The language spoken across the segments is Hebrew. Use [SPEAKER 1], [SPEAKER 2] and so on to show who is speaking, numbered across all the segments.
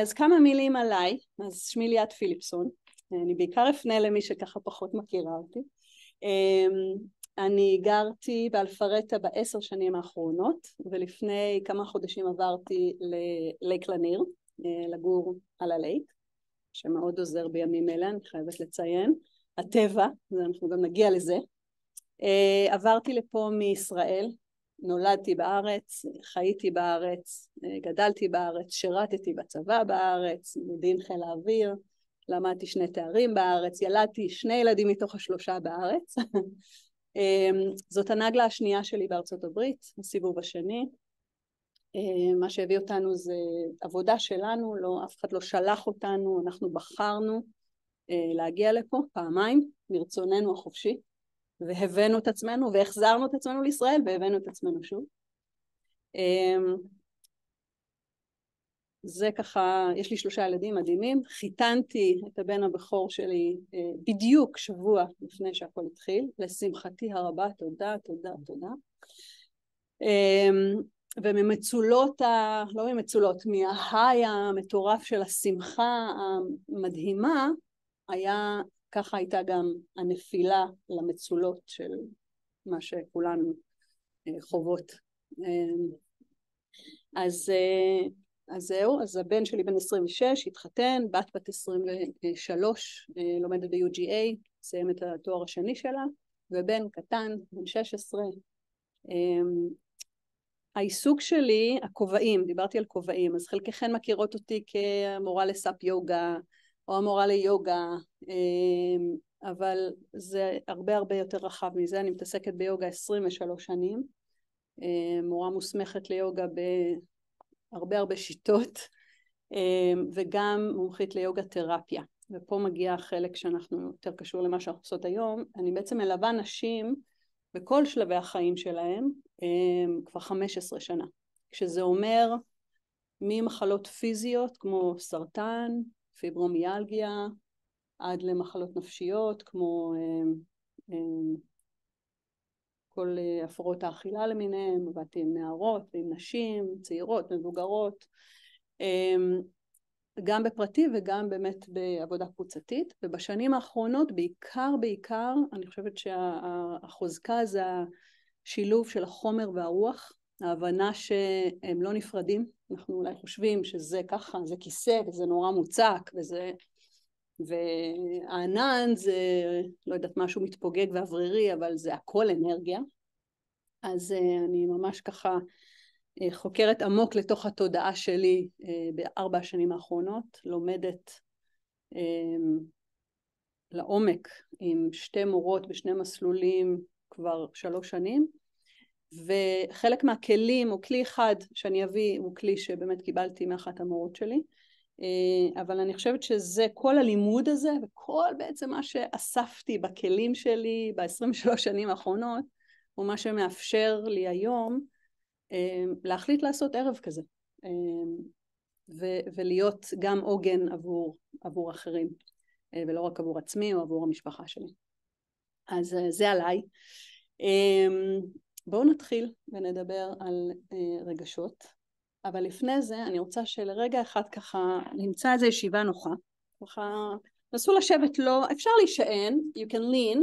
[SPEAKER 1] אז כמה מילים עליי. אז שמי ליאת פיליפסון, אני בעיקר אפנה למי שככה פחות מכירה אותי. אני גרתי באלפרטה ב10 שנים האחרונות, ולפני כמה חודשים עברתי ללייק לניר, לגור על הלייק, שמאוד עוזר בימים אלה, אני חייבת לציין. הטבע, אנחנו גם נגיע לזה. עברתי לפה מישראל, נולדתי בארץ, חייתי בארץ, גדלתי בארץ, שירתתי בצבא בארץ, מודיעין חיל האוויר, למדתי 2 תארים בארץ, ילדתי 2 ילדים מתוך 3 בארץ. זאת הנגלה השנייה שלי בארצות הברית, הסיבוב השני. מה שהביא אותנו זה עבודה שלנו, לא, אף אחד לא שלח אותנו, אנחנו בחרנו להגיע לפה פעמיים, מרצוננו החופשי. והבאנו את עצמנו והחזרנו את עצמנו לישראל והבאנו את עצמנו שוב. זה ככה, יש לי 3 ילדים מדהימים, חיתנתי את הבן הבכור שלי בדיוק שבוע לפני שהכל התחיל, לשמחתי הרבה, תודה, תודה, תודה. וממצולות, לא ממצולות, מההיי המטורף של השמחה המדהימה, ככה הייתה גם הנפילה למצולות של מה שכולנו חוות. אז זהו, אז הבן שלי בן 26, התחתן, בת 23, לומדת ב-UGA, סיים את התואר השני שלה, ובן קטן, בן 16. העיסוק שלי, הכובעים, דיברתי על כובעים, אז חלקכן מכירות אותי כמורה לסאפ יוגה, או המורה ליוגה, אבל זה הרבה יותר רחב מזה. אני מתעסקת ביוגה 23 שנים, מורה מוסמכת ליוגה בהרבה שיטות, וגם מומחית ליוגה תרפיה. ופה מגיע החלק שאנחנו יותר קשור למה שאנחנו עושות היום. אני בעצם מלווה נשים בכל שלבי החיים שלהם כבר 15 שנה, כשזה אומר ממחלות פיזיות כמו סרטן, פיברומיאלגיה, עד למחלות נפשיות כמו כל הפרעות האכילה למיניהם. עבדתי עם נערות ועם נשים, צעירות, מבוגרות, גם בפרטי וגם באמת בעבודה קבוצתית. ובשנים האחרונות בעיקר אני חושבת שהחוזקה זה השילוב של החומר והרוח, ההבנה שהם לא נפרדים. אנחנו אולי חושבים שזה ככה, זה כיסא וזה נורא מוצק והענן זה לא יודעת משהו מתפוגג ואוורירי, אבל זה הכל אנרגיה. אז אני ממש ככה חוקרת עמוק לתוך התודעה שלי ב4 השנים האחרונות, לומדת לעומק עם 2 מורות ב2 מסלולים כבר 3 שנים, וחלק מהכלים, או כלי אחד שאני אביא, הוא כלי שבאמת קיבלתי מאחת המורות שלי, אבל אני חושבת שזה כל הלימוד הזה, וכל בעצם מה שאספתי בכלים שלי ב23 שנים האחרונות, הוא מה שמאפשר לי היום להחליט לעשות ערב כזה, ולהיות גם עוגן עבור אחרים, ולא רק עבור עצמי או עבור המשפחה שלי. אז זה עליי. בואו נתחיל ונדבר על רגשות, אבל לפני זה אני רוצה שלרגע אחד ככה נמצא איזו ישיבה נוחה, ככה נסו לשבת, לא, אפשר להישען, you can lean,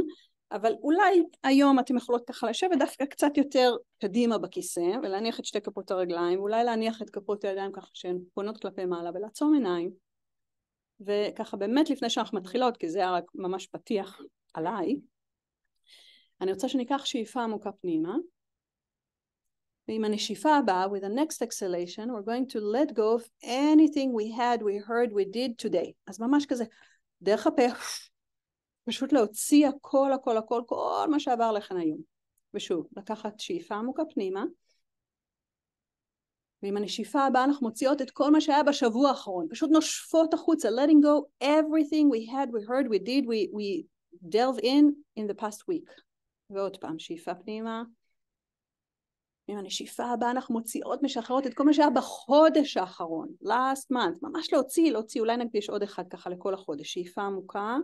[SPEAKER 1] אבל אולי היום אתם יכולות ככה לשבת דווקא קצת יותר קדימה בכיסא, ולהניח את 2 כפות הרגליים, ואולי להניח את כפות הידיים ככה שהן פונות כלפי מעלה, ולעצום עיניים, וככה באמת לפני שאנחנו מתחילות, כי זה היה רק ממש פתיח עליי, אני רוצה שניקח שאיפה עמוקה פנימה, ועם הנשיפה הבאה, with the next exhalation, we're going to let go of anything we had, we heard, we did today. אז ממש כזה, דרך הפה, פשוט להוציא הכל, כל מה שעבר לכן היום. ושוב, לקחת שאיפה עמוקה פנימה, ועם הנשיפה הבאה אנחנו מוציאות את כל מה שהיה בשבוע האחרון, פשוט נושפות החוצה, letting go everything we had, we heard, we did, we delve in the past week. ועוד פעם, שאיפה פנימה, עם הנשיפה הבאה אנחנו מוציאות, משחררות את כל מה שהיה בחודש האחרון, last month, ממש להוציא, אולי נקדיש עוד אחד ככה לכל החודש, שאיפה עמוקה,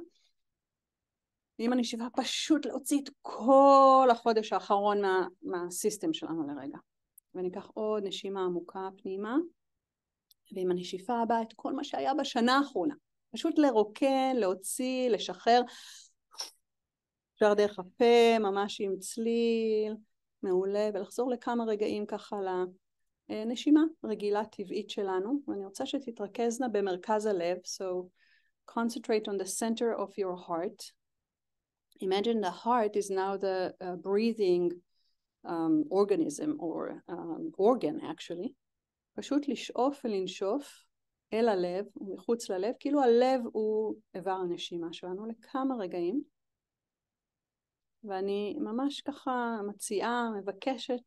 [SPEAKER 1] ועם הנשיפה פשוט להוציא את כל החודש האחרון מהסיסטם שלנו לרגע. ואני אקח עוד נשימה עמוקה פנימה, ועם הנשיפה הבאה את כל מה שהיה בשנה האחרונה. פשוט לרוקן, להוציא, לשחרר. אפשר דרך הפה, ממש עם צליל, מעולה, ולחזור לכמה רגעים ככה לנשימה רגילה טבעית שלנו. ואני רוצה שתתרכזנה במרכז הלב, so concentrate on the center of your heart. Imagine the heart is now the breathing organism or organ actually. פשוט לשאוף ולנשוף אל הלב ומחוץ ללב, כאילו הלב הוא איבר הנשימה שלנו לכמה רגעים. ואני ממש ככה מציעה, מבקשת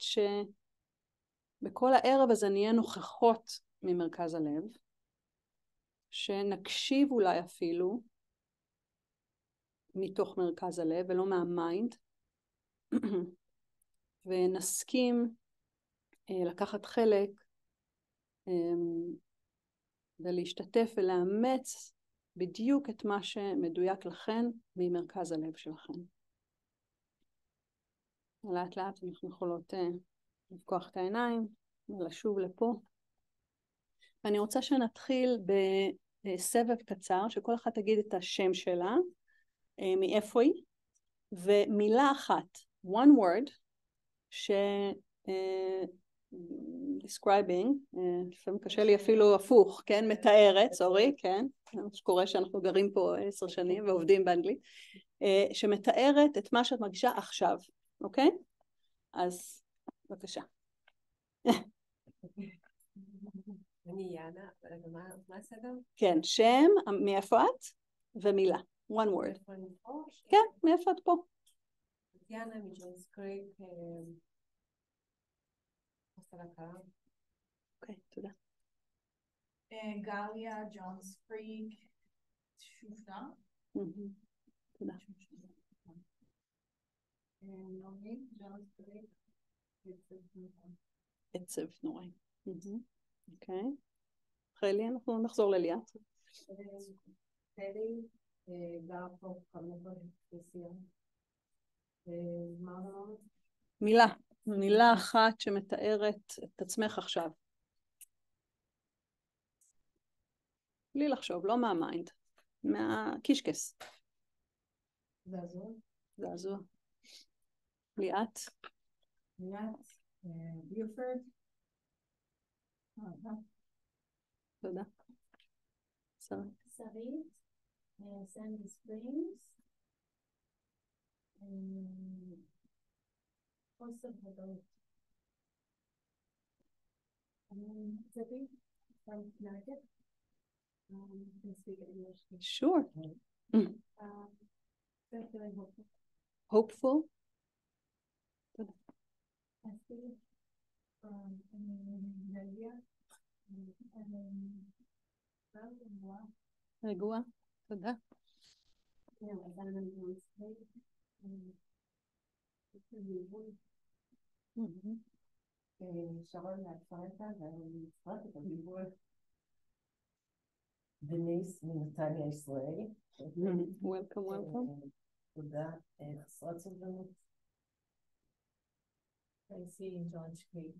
[SPEAKER 1] שבכל הערב הזה נהיה נוכחות ממרכז הלב, שנקשיב אולי אפילו מתוך מרכז הלב ולא מהמיינד, ונסכים לקחת חלק ולהשתתף ולאמץ בדיוק את מה שמדויק לכן ממרכז הלב שלכם. לאט לאט אנחנו יכולות לפקוח את העיניים ולשוב לפה. ואני רוצה שנתחיל בסבב קצר, שכל אחת תגיד את השם שלה, מאיפה היא, ומילה אחת, one word, describing, לפעמים קשה לי אפילו הפוך, כן, מתארת, סורי, כן, שקורה שאנחנו גרים פה 10 שנים ועובדים באנגלית, שמתארת את מה שאת מרגישה עכשיו, אוקיי? אז בבקשה.
[SPEAKER 2] אני יאנה, מה הסדר?
[SPEAKER 1] כן, שם, מאיפה את? ומילה, one word. כן, מאיפה את פה?
[SPEAKER 2] יאנה מג'ונס קריק,
[SPEAKER 1] אוקיי, תודה.
[SPEAKER 3] גליה ג'ונס קריק, שופטה.
[SPEAKER 1] תודה.
[SPEAKER 3] נעמי ג'ונס קריק,
[SPEAKER 1] עצב נוראי. אוקיי. אחרי לי אנחנו נחזור לליאת.
[SPEAKER 2] טלי, גר פה כמובן בסיום. מה אמרת?
[SPEAKER 1] מילה אחת שמתארת את עצמך עכשיו. בלי לחשוב, לא מהמיינד, מהקישקס. זעזוע. ליאת.
[SPEAKER 3] ביופרד.
[SPEAKER 1] תודה. שרית.
[SPEAKER 3] סנדי ספרינגס. חוסר ודאות. צבי. from Connecticut. Can speak English.
[SPEAKER 1] Sure.
[SPEAKER 3] Feeling hopeful.
[SPEAKER 1] Hopeful.
[SPEAKER 3] Esty from Nigeria.
[SPEAKER 1] רגוע. תודה.
[SPEAKER 2] שרון מהפרטה, ואני מצטרפת את הדיבור. דניס מנתניה ישראל.
[SPEAKER 1] Welcome.
[SPEAKER 2] תודה. חסרת סובלנות. טייסי ג'ונס קריק.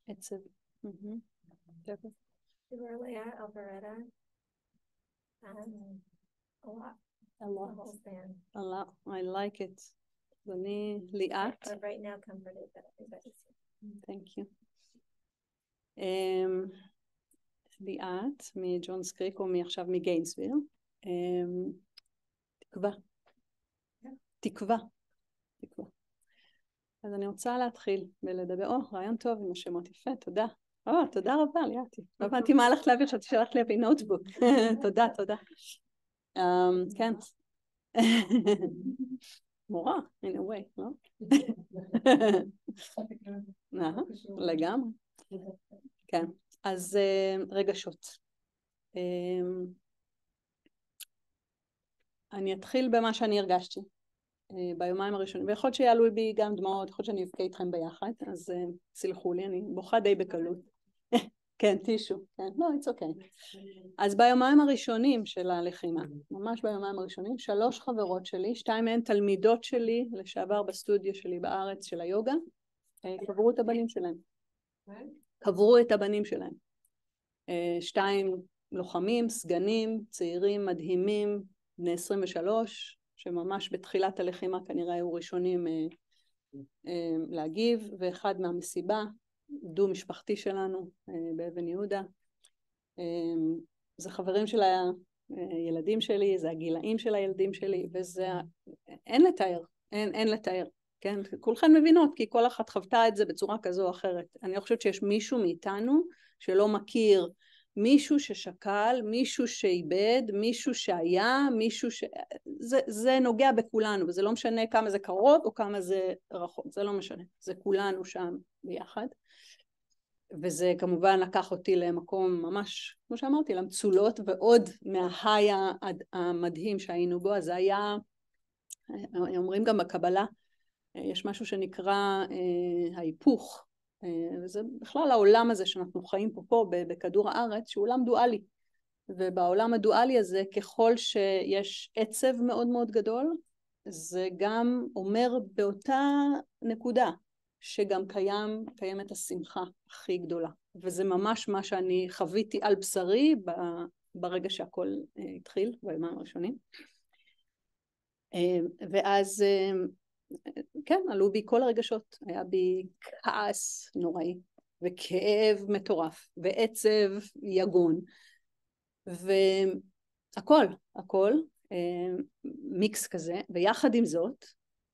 [SPEAKER 1] עצב.
[SPEAKER 3] Lea Alvaretta. A lot.
[SPEAKER 1] I like it. אני ליאת.
[SPEAKER 3] But right now comforted that everybody's here.
[SPEAKER 1] Thank you. ליאת מג'ונס קריק או מעכשיו מגיינסוויל. תקווה. אז אני רוצה להתחיל ולדבר. רעיון טוב עם השמות, יפה, תודה. תודה רבה ליאתי. לא הבנתי מה הלכת להביא, חשבתי שהלכת להביא נוטבוק. תודה. כן. מורה, in a way, לא? לגמרי. כן, אז רגשות. אני אתחיל במה שאני הרגשתי ביומיים הראשונים, ויכול להיות שיעלו בי גם דמעות, יכול להיות שאני אבכה איתכם ביחד, אז סלחו לי, אני בוכה די בקלות. כן, טישו, כן, לא, it's okay. אז ביומיים הראשונים של הלחימה, ממש ביומיים הראשונים, 3 חברות שלי, 2 מהן תלמידות שלי לשעבר בסטודיו שלי בארץ של היוגה, קברו את הבנים שלהם. קברו את הבנים שלהם. 2 לוחמים, סגנים, צעירים, מדהימים, בני 23, שממש בתחילת הלחימה כנראה היו ראשונים להגיב, ואחד מהמסיבה, דו משפחתי שלנו באבן יהודה. זה חברים של הילדים שלי, זה הגילאים של הילדים שלי, וזה אין לתאר, אין לתאר. כן, כולכן מבינות, כי כל אחת חוותה את זה בצורה כזו או אחרת. אני לא חושבת שיש מישהו מאיתנו שלא מכיר מישהו ששקל, מישהו שאיבד, מישהו שהיה, מישהו זה נוגע בכולנו, וזה לא משנה כמה זה קרוב או כמה זה רחוק, זה לא משנה, זה כולנו שם ביחד. וזה כמובן לקח אותי למקום ממש, כמו שאמרתי, למצולות, ועוד מההיי המדהים שהיינו בו. אז זה היה, אומרים גם בקבלה, יש משהו שנקרא ההיפוך, וזה בכלל העולם הזה שאנחנו חיים פה בכדור הארץ, שהוא עולם דואלי, ובעולם הדואלי הזה ככל שיש עצב מאוד מאוד גדול, זה גם אומר באותה נקודה שגם קיימת השמחה הכי גדולה, וזה ממש מה שאני חוויתי על בשרי ברגע שהכל התחיל בימים הראשונים. ואז כן, עלו בי כל הרגשות, היה בי כעס נוראי, וכאב מטורף, ועצב יגון, והכל, מיקס כזה, ויחד עם זאת,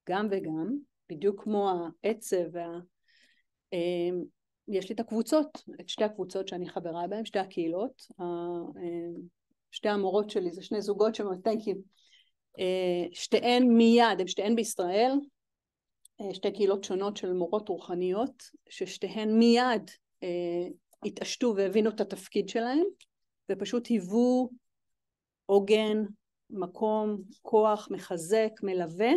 [SPEAKER 1] גם וגם, בדיוק כמו העצב, יש לי את הקבוצות, את 2 הקבוצות שאני חברה בהן, 2 הקהילות, 2 המורות שלי, זה 2 זוגות שמות, thank you. שתיהן מיד, הן שתיהן בישראל, 2 קהילות שונות של מורות רוחניות, ששתיהן מיד התעשתו והבינו את התפקיד שלהם, ופשוט היוו עוגן, מקום, כוח, מחזק, מלווה,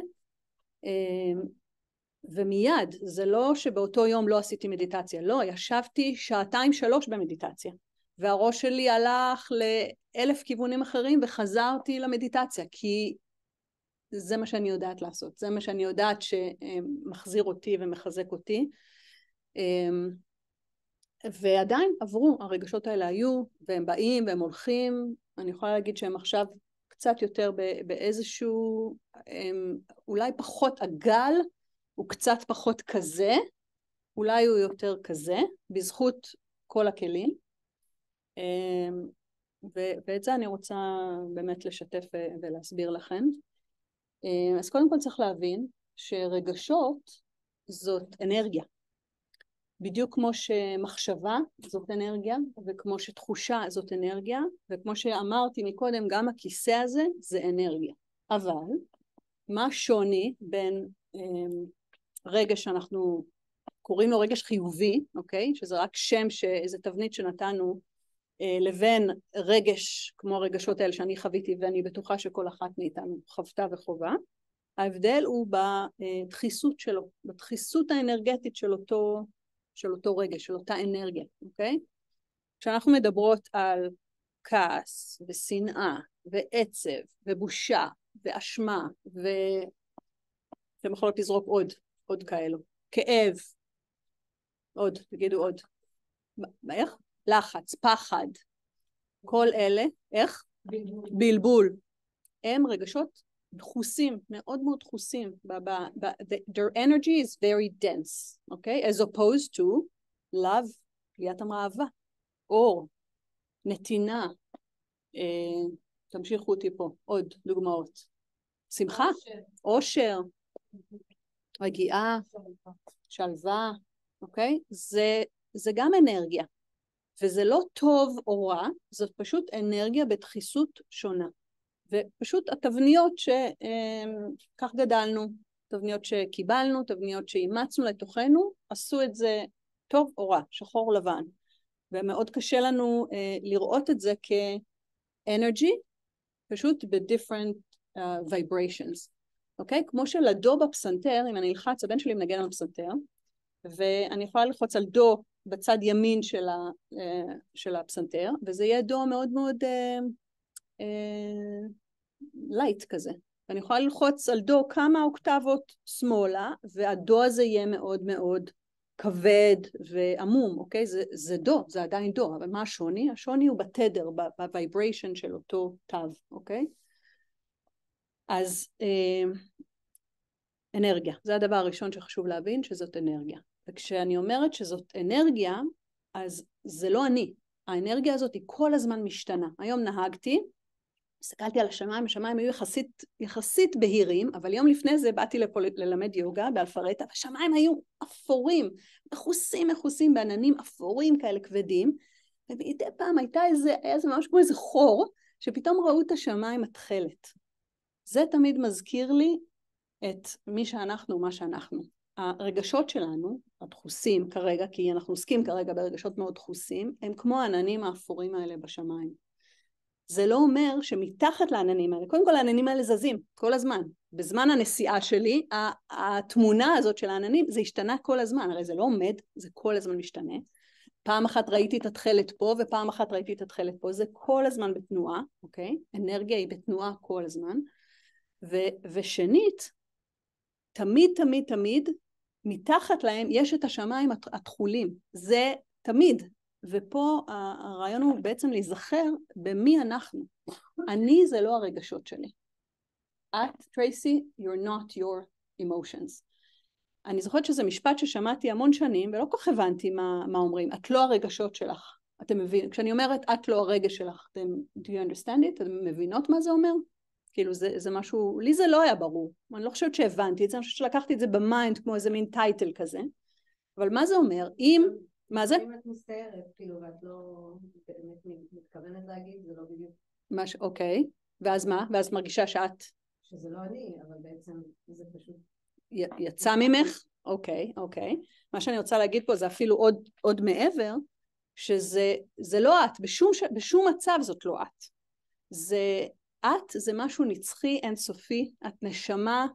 [SPEAKER 1] ומיד, זה לא שבאותו יום לא עשיתי מדיטציה, לא, ישבתי 2-3 במדיטציה, והראש שלי הלך ל1000 כיוונים אחרים, וחזרתי למדיטציה, כי זה מה שאני יודעת לעשות, זה מה שאני יודעת שמחזיר אותי ומחזק אותי, ועדיין עברו, הרגשות האלה היו, והם באים והם הולכים. אני יכולה להגיד שהם עכשיו קצת יותר באיזשהו, אולי פחות הגל, הוא קצת פחות כזה, אולי הוא יותר כזה, בזכות כל הכלים, ואת זה אני רוצה באמת לשתף ולהסביר לכם. אז קודם כל צריך להבין שרגשות זאת אנרגיה, בדיוק כמו שמחשבה זאת אנרגיה, וכמו שתחושה זאת אנרגיה, וכמו שאמרתי מקודם, גם הכיסא הזה זה אנרגיה. אבל מה שוני בין רגש שאנחנו קוראים לו רגש חיובי, אוקיי? שזה רק שם, איזה תבנית שנתנו, לבין רגש כמו הרגשות האלה שאני חוויתי, ואני בטוחה שכל אחת מאיתנו חוותה וחובה. ההבדל הוא בדחיסות שלו, בדחיסות האנרגטית של אותו רגש, של אותה אנרגיה, אוקיי? כשאנחנו מדברות על כעס ושנאה ועצב ובושה ואשמה, אתם יכולות לזרוק עוד כאלו, כאב, עוד, תגידו עוד, איך? לחץ, פחד, כל אלה, איך? בלבול. הם רגשות דחוסים, מאוד מאוד דחוסים. Their energy is very dense, okay? As opposed to love, ליאת אמרה אהבה, אור, נתינה, תמשיכו אותי פה, עוד דוגמאות. שמחה, אושר, רגיעה, שלווה, אוקיי? זה גם אנרגיה. וזה לא טוב או רע, זאת פשוט אנרגיה בדחיסות שונה. ופשוט התבניות שכך גדלנו, תבניות שקיבלנו, תבניות שאימצנו לתוכנו, עשו את זה טוב או רע, שחור לבן. ומאוד קשה לנו לראות את זה כאנרגי, פשוט ב-different vibrations. אוקיי? כמו שלדו בפסנתר, אם אני אלחץ, הבן שלי מנגן על פסנתר, ואני יכולה ללחוץ על דו בצד ימין של הפסנתר, וזה יהיה דו מאוד מאוד לייט כזה. ואני יכולה ללחוץ על דו כמה אוקטבות שמאלה, והדו הזה יהיה מאוד מאוד כבד ועמום, אוקיי? זה דו, זה עדיין דו, אבל מה השוני? השוני הוא בתדר, בוויבריישן של אותו תו, אוקיי? אז אנרגיה, זה הדבר הראשון שחשוב להבין, שזאת אנרגיה. וכשאני אומרת שזאת אנרגיה, אז זה לא אני. האנרגיה הזאת היא כל הזמן משתנה. היום נהגתי, הסתכלתי על השמיים, השמיים היו יחסית בהירים, אבל יום לפני זה באתי לפה ללמד יוגה באלפרטה, והשמיים היו אפורים, מכוסים בעננים אפורים כאלה כבדים, ומדי פעם היה איזה ממש כמו איזה חור, שפתאום ראו את השמיים מתחלת. זה תמיד מזכיר לי את מי שאנחנו, מה שאנחנו. הרגשות שלנו, הדחוסים כרגע, כי אנחנו עוסקים כרגע ברגשות מאוד דחוסים, הם כמו העננים האפורים האלה בשמיים. זה לא אומר שמתחת לעננים האלה, קודם כל העננים האלה זזים כל הזמן. בזמן הנסיעה שלי, התמונה הזאת של העננים, זה השתנה כל הזמן, הרי זה לא עומד, זה כל הזמן משתנה. פעם אחת ראיתי את התחלת פה, ופעם אחת ראיתי את התחלת פה, זה כל הזמן בתנועה, אוקיי? אנרגיה היא בתנועה כל הזמן. ושנית, תמיד, מתחת להם יש את השמיים התחולים, זה תמיד. ופה הרעיון הוא בעצם להיזכר במי אנחנו. אני זה לא הרגשות שלי. את, טרייסי, you're not your emotions. אני זוכרת שזה משפט ששמעתי המון שנים, ולא כל כך הבנתי מה אומרים. את לא הרגשות שלך. אתם מבינים? כשאני אומרת, את לא הרגש שלך, do you understand it? אתם מבינות מה זה אומר? כאילו זה משהו, לי זה לא היה ברור. אני לא חושבת שהבנתי את זה, אני חושבת שלקחתי את זה במיינד, כמו איזה מין טייטל כזה. אבל מה זה אומר? מה זה?
[SPEAKER 2] אם את מסתערת, כאילו, ואת לא באמת מתכוונת להגיד, זה לא בדיוק.
[SPEAKER 1] אוקיי, ואז מה? ואז מרגישה שאת...
[SPEAKER 2] שזה לא אני, אבל בעצם זה פשוט...
[SPEAKER 1] יצא ממך? אוקיי. מה שאני רוצה להגיד פה זה אפילו עוד מעבר, שזה לא את, בשום מצב זאת לא את. זה משהו נצחי, אינסופי, את נשמה,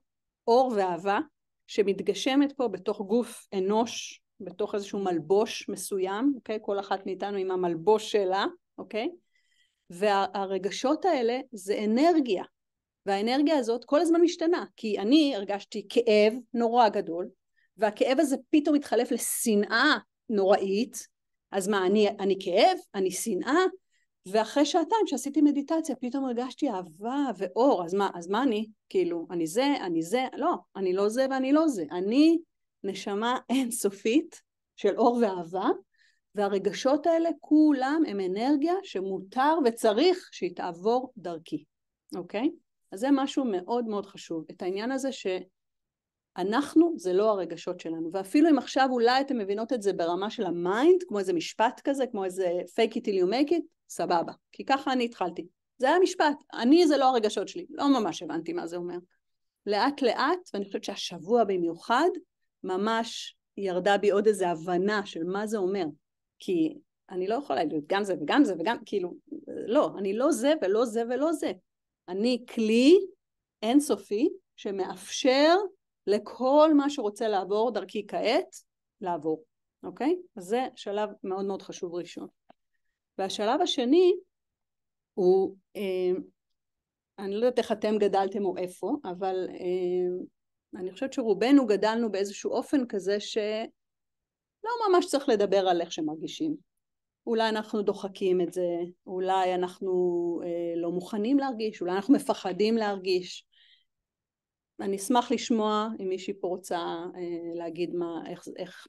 [SPEAKER 1] אור ואהבה, שמתגשמת פה בתוך גוף אנוש, בתוך איזשהו מלבוש מסוים, אוקיי? כל אחת מאיתנו עם המלבוש שלה, אוקיי? והרגשות האלה זה אנרגיה, והאנרגיה הזאת כל הזמן משתנה, כי אני הרגשתי כאב נורא גדול, והכאב הזה פתאום מתחלף לשנאה נוראית, אז מה, אני כאב, אני שנאה, ואחרי שעתיים שעשיתי מדיטציה, פתאום הרגשתי אהבה ואור, אז מה אני? כאילו, אני זה, לא, אני לא זה ואני לא זה, אני נשמה אינסופית של אור ואהבה, והרגשות האלה כולם הם אנרגיה שמותר וצריך שהיא תעבור דרכי, אוקיי? אז זה משהו מאוד מאוד חשוב, את העניין הזה שאנחנו זה לא הרגשות שלנו, ואפילו אם עכשיו אולי אתם מבינות את זה ברמה של המיינד, כמו איזה משפט כזה, כמו איזה fake it till you make it, סבבה, כי ככה אני התחלתי. זה היה משפט, אני זה לא הרגשות שלי, לא ממש הבנתי מה זה אומר. לאט לאט, ואני חושבת שהשבוע במיוחד, ממש ירדה בי עוד איזו הבנה של מה זה אומר. כי אני לא יכולה להגיד גם זה וגם זה וגם, כאילו, לא, אני לא זה ולא זה ולא זה. אני כלי אינסופי שמאפשר לכל מה שרוצה לעבור דרכי כעת, לעבור. אוקיי? אז זה שלב מאוד מאוד חשוב ראשון. והשלב השני הוא, אני לא יודעת איך אתם גדלתם או איפה, אבל אני חושבת שרובנו גדלנו באיזשהו אופן כזה שלא ממש צריך לדבר על איך שמרגישים. אולי אנחנו דוחקים את זה, אולי אנחנו לא מוכנים להרגיש, אולי אנחנו מפחדים להרגיש. אני אשמח לשמוע אם מישהי פה רוצה להגיד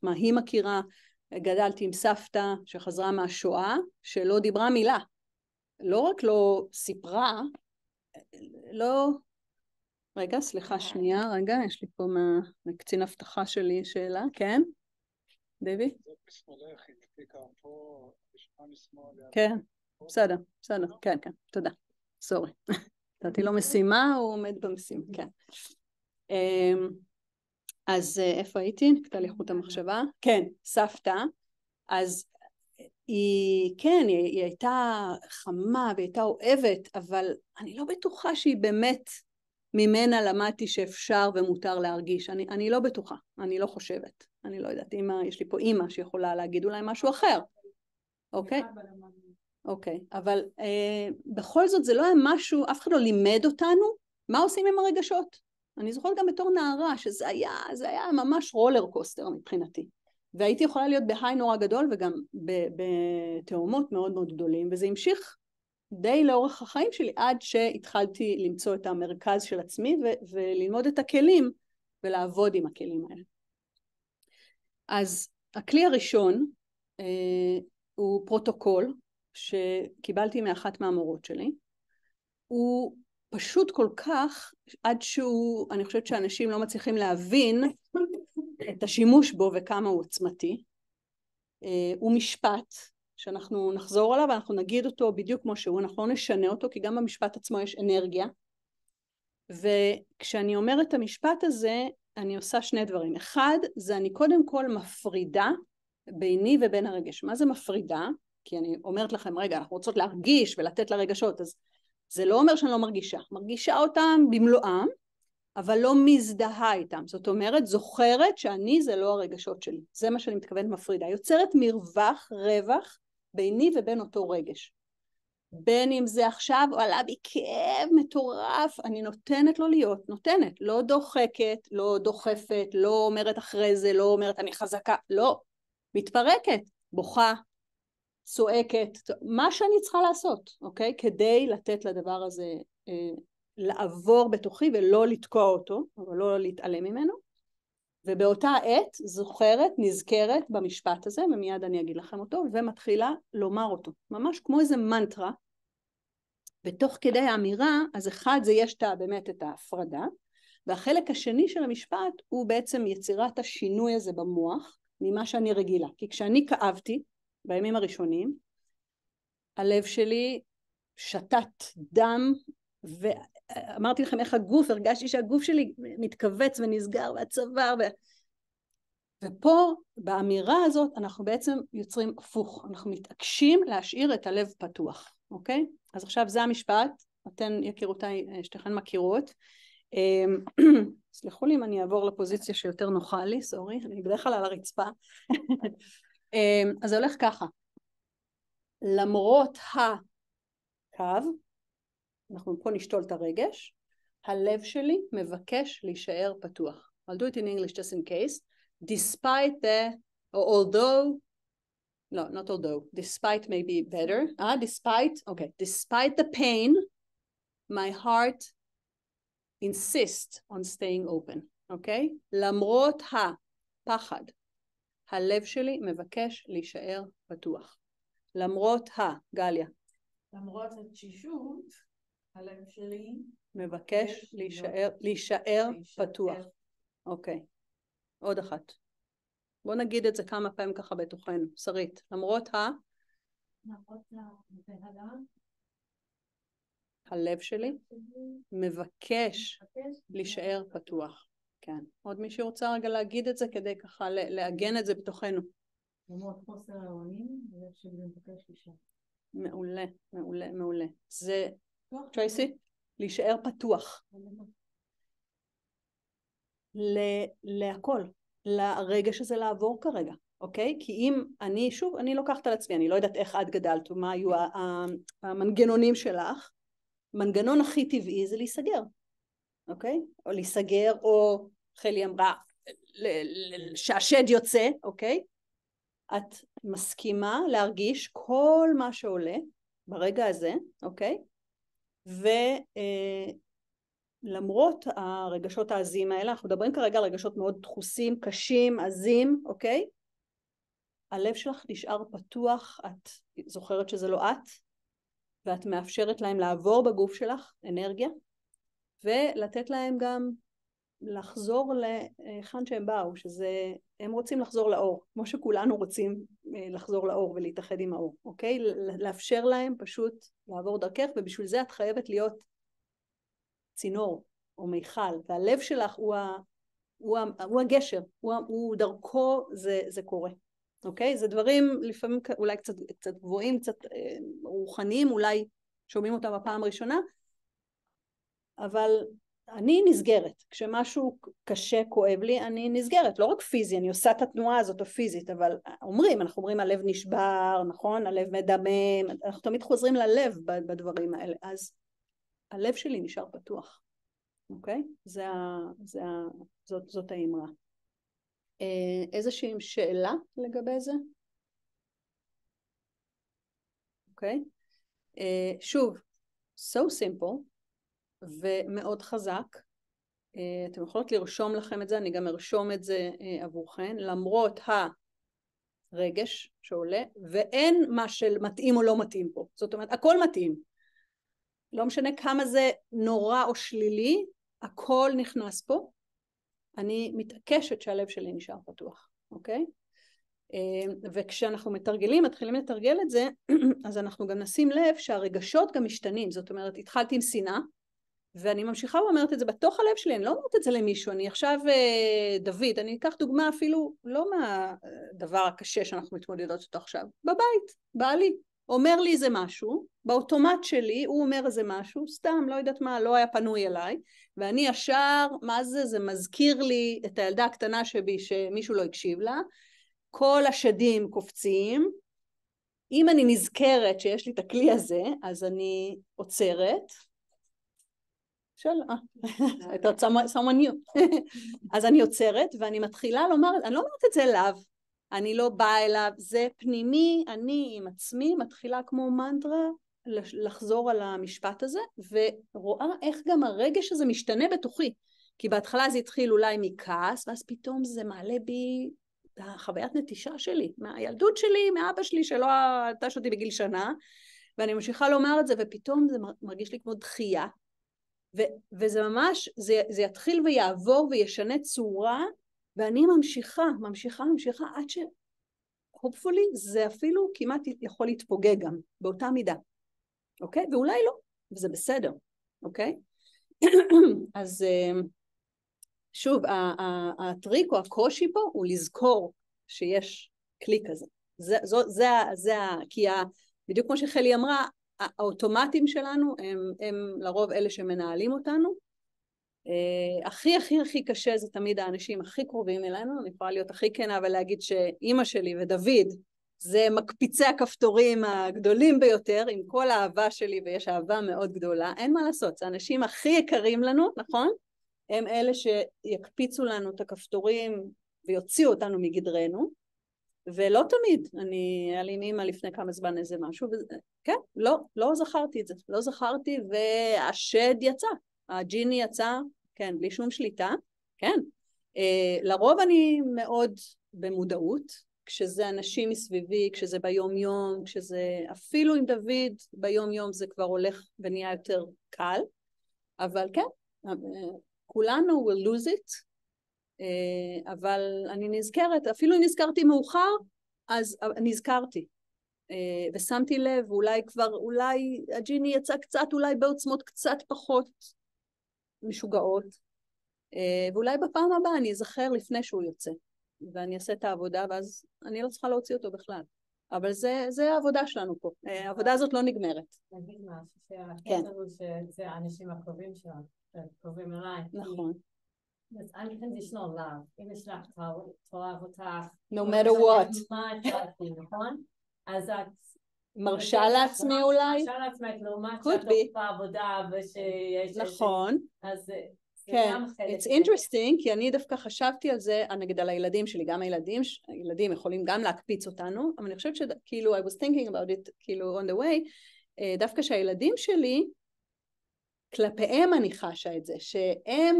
[SPEAKER 1] מה היא מכירה. גדלתי עם סבתא שחזרה מהשואה, שלא דיברה מילה. לא רק לא סיפרה, לא... רגע, סליחה שנייה, רגע, יש לי פה מקצין הבטחה שלי שאלה, כן? דבי?
[SPEAKER 4] זאת משמאלך, היא דפיקה פה, בשמה משמאל.
[SPEAKER 1] כן, בסדר, כן, תודה, סורי. נתתי לו משימה, הוא עומד במשימה, כן. אז איפה הייתי? נקטע לי חוט המחשבה. כן, סבתא. אז היא הייתה חמה והיא הייתה אוהבת, אבל אני לא בטוחה שהיא באמת ממנה למדתי שאפשר ומותר להרגיש. אני לא בטוחה, אני לא חושבת. אני לא יודעת, יש לי פה אימא שיכולה להגיד אולי משהו אחר. אוקיי? אוקיי, אבל בכל זאת זה לא היה משהו, אף אחד לא לימד אותנו מה עושים עם הרגשות. אני זוכרת גם בתור נערה שזה היה ממש רולר קוסטר מבחינתי. והייתי יכולה להיות בהיי נורא גדול וגם בתאומות מאוד מאוד גדולים, וזה המשיך די לאורך החיים שלי עד שהתחלתי למצוא את המרכז של עצמי וללמוד את הכלים ולעבוד עם הכלים האלה. אז הכלי הראשון הוא פרוטוקול שקיבלתי מאחת מהמורות שלי. הוא פשוט כל כך, עד שהוא, אני חושבת שאנשים לא מצליחים להבין את השימוש בו וכמה הוא עוצמתי. הוא משפט שאנחנו נחזור עליו, ואנחנו נגיד אותו בדיוק כמו שהוא, אנחנו לא נשנה אותו, כי גם במשפט עצמו יש אנרגיה. וכשאני אומרת את המשפט הזה, אני עושה שני דברים. אחד, זה אני קודם כל מפרידה ביני ובין הרגש. מה זה מפרידה? כי אני אומרת לכם, רגע, אנחנו רוצות להרגיש ולתת לרגשות, אז זה לא אומר שאני לא מרגישה. מרגישה אותם במלואם, אבל לא מזדהה איתם. זאת אומרת, זוכרת שאני זה לא הרגשות שלי. זה מה שאני מתכוונת מפרידה. יוצרת מרווח, רווח, ביני ובין אותו רגש. בין אם זה עכשיו עלה בי כאב מטורף, אני נותנת לו להיות, נותנת, לא דוחקת, לא דוחפת, לא אומרת אחרי זה, לא אומרת אני חזקה, לא, מתפרקת, בוכה, צועקת, מה שאני צריכה לעשות, אוקיי? כדי לתת לדבר הזה לעבור בתוכי ולא לתקוע אותו, אבל לא להתעלם ממנו, ובאותה עת זוכרת, נזכרת במשפט הזה, ומיד אני אגיד לכם אותו, ומתחילה לומר אותו, ממש כמו איזה מנטרה, בתוך כדי האמירה, אז אחד זה יש באמת את ההפרדה, והחלק השני של המשפט הוא בעצם יצירת השינוי הזה במוח, ממה שאני רגילה, כי כשאני כאבתי, בימים הראשונים, הלב שלי שתת דם, ואמרתי לכם איך הגוף, הרגשתי שהגוף שלי מתכווץ ונסגר והצוואר, ופה באמירה הזאת אנחנו בעצם יוצרים הפוך, אנחנו מתעקשים להשאיר את הלב פתוח, אוקיי? אז עכשיו זה המשפט, אתן יקירותיי, שתכן מכירות, סליחו לי אם אני אעבור לפוזיציה שיותר נוחה לי, סורי, אני בדרך כלל על הרצפה, אז זה הולך ככה, למרות הקו, אנחנו פה נשתול את הרגש, הלב שלי מבקש להישאר פתוח. I'll do it in English just in case. Despite the, or although, no, not although, despite may be better. Despite, okay, despite the pain, my heart insists on staying open. Okay? למרות הפחד, הלב שלי מבקש להישאר פתוח. למרות גליה.
[SPEAKER 2] למרות התשישות, הלב שלי
[SPEAKER 1] מבקש להישאר פתוח. אוקיי. עוד אחת. בוא נגיד את זה כמה פעמים ככה בתוכנו. שרית. למרות הלב שלי מבקש להישאר פתוח. כן. עוד מישהו רוצה רגע להגיד את זה כדי ככה לעגן את זה בתוכנו.
[SPEAKER 2] למרות חוסר האונים, הלב שלי מבקש להישאר.
[SPEAKER 1] מעולה, מעולה, מעולה. זה, טרייסי, להישאר פתוח. להכל, לרגש הזה לעבור כרגע, אוקיי? כי אם אני, שוב, אני לוקחת על עצמי, אני לא יודעת איך את גדלת, ומה היו המנגנונים שלך, מנגנון הכי טבעי זה להיסגר, אוקיי? או להיסגר, או חלי אמרה, שהשד יוצא, אוקיי? את מסכימה להרגיש כל מה שעולה ברגע הזה, אוקיי? ולמרות הרגשות העזים האלה, אנחנו מדברים כרגע על רגשות מאוד דחוסים, קשים, עזים, אוקיי? הלב שלך נשאר פתוח, את זוכרת שזה לא את, ואת מאפשרת להם לעבור בגוף שלך אנרגיה, ולתת להם גם לחזור להיכן שהם באו, שזה, הם רוצים לחזור לאור, כמו שכולנו רוצים לחזור לאור ולהתאחד עם האור, אוקיי? לאפשר להם פשוט לעבור דרכך, ובשביל זה את חייבת להיות צינור או מיכל, והלב שלך הוא הגשר, הוא דרכו זה קורה, אוקיי? זה דברים לפעמים אולי קצת גבוהים, קצת רוחניים, אולי שומעים אותם בפעם הראשונה, אבל אני נסגרת, כשמשהו קשה כואב לי, אני נסגרת, לא רק פיזי, אני עושה את התנועה הזאת הפיזית, אבל אנחנו אומרים הלב נשבר, נכון? הלב מדמם, אנחנו תמיד חוזרים ללב בדברים האלה, אז הלב שלי נשאר פתוח, אוקיי? זאת האמרה. איזושהי שאלה לגבי זה? אוקיי? שוב, so simple ומאוד חזק. אתם יכולות לרשום לכם את זה, אני גם ארשום את זה עבורכן, למרות הרגש שעולה, ואין מה של מתאים או לא מתאים פה. זאת אומרת, הכל מתאים. לא משנה כמה זה נורא או שלילי, הכל נכנס פה. אני מתעקשת שהלב שלי נשאר פתוח, אוקיי? וכשאנחנו מתחילים לתרגל את זה, אז אנחנו גם נשים לב שהרגשות גם משתנים. זאת אומרת, התחלתי עם שנאה, ואני ממשיכה ואומרת את זה בתוך הלב שלי, אני לא אומרת את זה למישהו, אני עכשיו דוד, אני אקח דוגמה אפילו לא מהדבר הקשה שאנחנו מתמודדות אותו עכשיו, בבית, בעלי, אומר לי איזה משהו, באוטומט שלי הוא אומר איזה משהו, סתם, לא יודעת מה, לא היה פנוי אליי, ואני ישר, מה זה? זה מזכיר לי את הילדה הקטנה שבי שמישהו לא הקשיב לה, כל השדים קופצים, אם אני נזכרת שיש לי את הכלי הזה, אז אני עוצרת, someone new. אז אני עוצרת ואני מתחילה לומר, אני לא אומרת את זה אליו, אני לא באה אליו, זה פנימי, אני עם עצמי מתחילה כמו מנטרה לחזור על המשפט הזה, ורואה איך גם הרגש הזה משתנה בתוכי, כי בהתחלה זה התחיל אולי מכעס, ואז פתאום זה מעלה בי החוויית נטישה שלי, מהילדות שלי, מאבא שלי שלא נטש אותי בגיל שנה, ואני ממשיכה לומר את זה, ופתאום זה מרגיש לי כמו דחייה, וזה ממש, זה יתחיל ויעבור וישנה צורה, ואני ממשיכה, עד ש, hopefully, זה אפילו כמעט יכול להתפוגג גם, באותה מידה, אוקיי? ואולי לא, וזה בסדר, אוקיי? אז שוב, הטריק או הקושי פה הוא לזכור שיש כלי כזה. כי בדיוק כמו שחלי אמרה, האוטומטים שלנו הם לרוב אלה שמנהלים אותנו. הכי קשה זה תמיד האנשים הכי קרובים אלינו, אני יכולה להיות הכי כנה ולהגיד שאימא שלי ודוד זה מקפיצי הכפתורים הגדולים ביותר, עם כל האהבה שלי, ויש אהבה מאוד גדולה, אין מה לעשות, זה האנשים הכי יקרים לנו, נכון? הם אלה שיקפיצו לנו את הכפתורים ויוציאו אותנו מגדרנו, ולא תמיד, היה לי עם אמא לפני כמה זמן איזה משהו, כן, לא זכרתי את זה, לא זכרתי, והשד יצא, הג'יני יצא, כן, בלי שום שליטה, כן, לרוב אני מאוד במודעות, כשזה אנשים מסביבי, כשזה ביום יום, כשזה אפילו עם דוד ביום יום זה כבר הולך ונהיה יותר קל, אבל כן, כולנו will lose it, אבל אני נזכרת, אפילו אם נזכרתי מאוחר, אז נזכרתי, ושמתי לב, אולי הג'יני יצא קצת, אולי בעוצמות קצת פחות משוגעות, ואולי בפעם הבאה אני אזכר לפני שהוא יוצא, ואני אעשה את העבודה, ואז אני לא צריכה להוציא אותו בכלל. אבל זה העבודה שלנו פה, העבודה הזאת לא נגמרת.
[SPEAKER 2] נגיד משהו, שהקטע הוא שזה האנשים הקרובים שלנו, קרובים אליי. נכון. It's unconditional love. אם יש לך תאהב אותך.
[SPEAKER 1] No matter what.
[SPEAKER 2] מה הצלחתי, נכון? אז את...
[SPEAKER 1] מרשה לעצמי אולי?
[SPEAKER 2] מרשה לעצמי, לעומת שאת עושה בעבודה ושיש...
[SPEAKER 1] נכון.
[SPEAKER 2] אז...
[SPEAKER 1] כן, it's interesting, כי אני דווקא חשבתי על זה, נגיד על הילדים שלי, גם הילדים יכולים גם להקפיץ אותנו, אבל אני חושבת שכאילו, I was thinking about it, כאילו, on the way, דווקא שהילדים שלי, כלפיהם אני חשה את זה, שהם,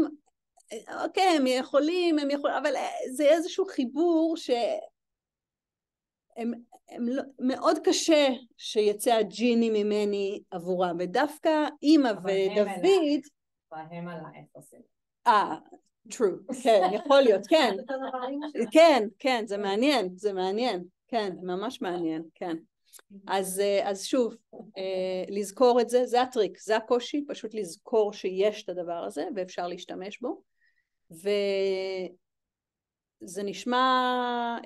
[SPEAKER 1] אוקיי, הם יכולים, אבל זה איזשהו חיבור מאוד קשה שיצא הג'יני ממני עבורם, ודווקא אמא ודוד,
[SPEAKER 2] והם עלייך עושים.
[SPEAKER 1] true, כן, יכול להיות, כן, זה מעניין, כן, ממש מעניין, כן. אז שוב, לזכור את זה, זה הטריק, זה הקושי, פשוט לזכור שיש את הדבר הזה, ואפשר להשתמש בו, וזה נשמע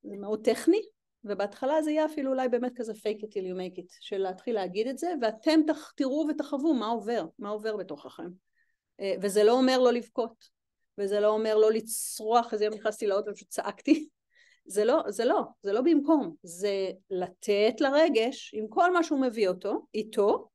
[SPEAKER 1] מאוד טכני, ובהתחלה זה יהיה אפילו אולי באמת כזה fake it till you make it, של להתחיל להגיד את זה, ואתם תראו ותחוו מה עובר בתוככם. וזה לא אומר לא לבכות, וזה לא אומר לא לצרוח, אז יום נכנסתי לאוטו ופשוט צעקתי, זה לא במקום, זה לתת לרגש, עם כל מה שהוא מביא איתו,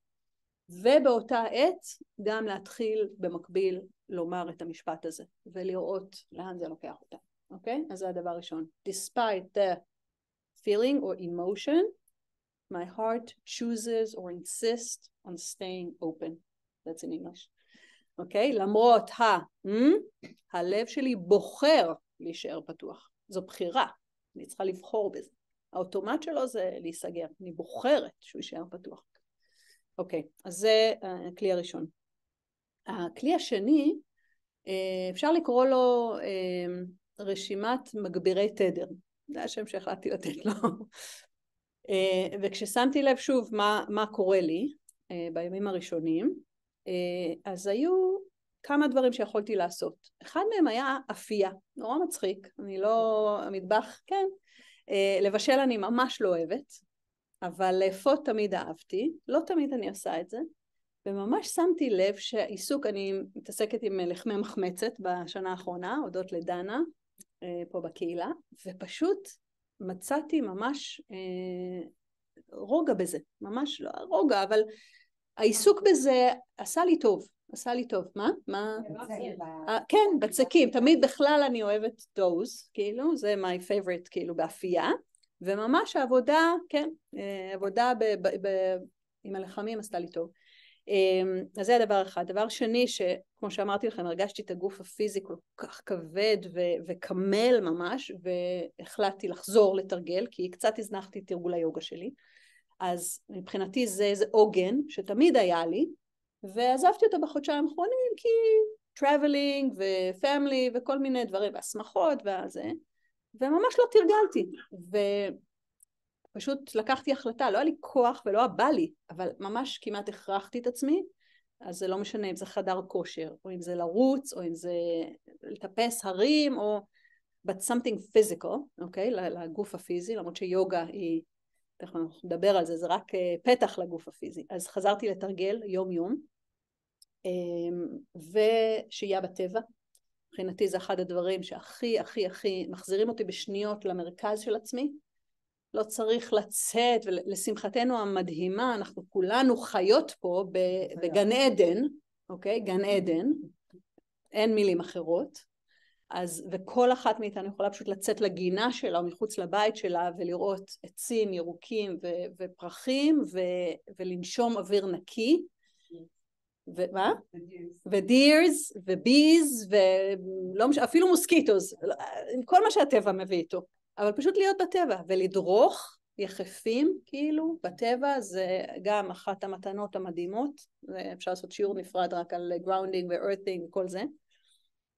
[SPEAKER 1] ובאותה עת גם להתחיל במקביל לומר את המשפט הזה, ולראות לאן זה לוקח אותה, אוקיי? אז זה הדבר הראשון. Despite the feeling or emotion, my heart chooses or insists on staying open. That's in English. אוקיי? למרות הלב שלי בוחר להישאר פתוח. זו בחירה. אני צריכה לבחור בזה. האוטומט שלו זה להיסגר. אני בוחרת שהוא יישאר פתוח. אוקיי, אז זה הכלי הראשון. הכלי השני, אפשר לקרוא לו רשימת מגבירי תדר. זה השם שהחלטתי לתת לו. וכששמתי לב שוב מה קורה לי בימים הראשונים, אז היו כמה דברים שיכולתי לעשות. אחד מהם היה אפייה, נורא מצחיק, אני לא, המטבח, כן, לבשל אני ממש לא אוהבת, אבל לאפות תמיד אהבתי, לא תמיד אני עושה את זה, וממש שמתי לב שהעיסוק, אני מתעסקת עם לחמי מחמצת בשנה האחרונה, הודות לדנה, פה בקהילה, ופשוט מצאתי ממש רוגע בזה, ממש לא רוגע, אבל העיסוק בזה עשה לי טוב, עשה לי טוב. מה? כן, בצקים, תמיד בכלל אני אוהבת דוז, כאילו, זה my favorite, כאילו, באפייה, וממש העבודה, כן, עבודה עם הלחמים עשתה לי טוב. אז זה הדבר אחד. דבר שני, שכמו שאמרתי לכם, הרגשתי את הגוף הפיזי כל כך כבד וכמל ממש, והחלטתי לחזור לתרגל, כי קצת הזנחתי את תרגול היוגה שלי. אז מבחינתי זה עוגן שתמיד היה לי, ועזבתי אותו בחודשיים האחרונים, כי traveling ו-family וכל מיני דברים, והסמכות וזה, וממש לא תרגלתי. ופשוט לקחתי החלטה, לא היה לי כוח ולא בא לי, אבל ממש כמעט הכרחתי את עצמי, אז זה לא משנה אם זה חדר כושר, או אם זה לרוץ, או אם זה לטפס הרים, או but something physical, אוקיי? לגוף הפיזי, למרות שיוגה היא, אנחנו נדבר על זה, זה רק פתח לגוף הפיזי. אז חזרתי לתרגל יום יום, ושיהיה בטבע. מבחינתי זה אחד הדברים שהכי הכי הכי מחזירים אותי בשניות למרכז של עצמי. לא צריך לצאת, ולשמחתנו המדהימה, אנחנו כולנו חיות פה בגן עדן, אוקיי? גן עדן, אין מילים אחרות. אז, וכל אחת מאיתנו יכולה פשוט לצאת לגינה שלה או מחוץ לבית שלה ולראות עצים ירוקים ופרחים ולנשום אוויר נקי. ומה? ודירס וביז אפילו מוסקיטוס, כל מה שהטבע מביא איתו. אבל פשוט להיות בטבע ולדרוך יחפים כאילו בטבע, זה גם אחת המתנות המדהימות. אפשר לעשות שיעור נפרד רק על גראונדינג וארת'ינג וכל זה.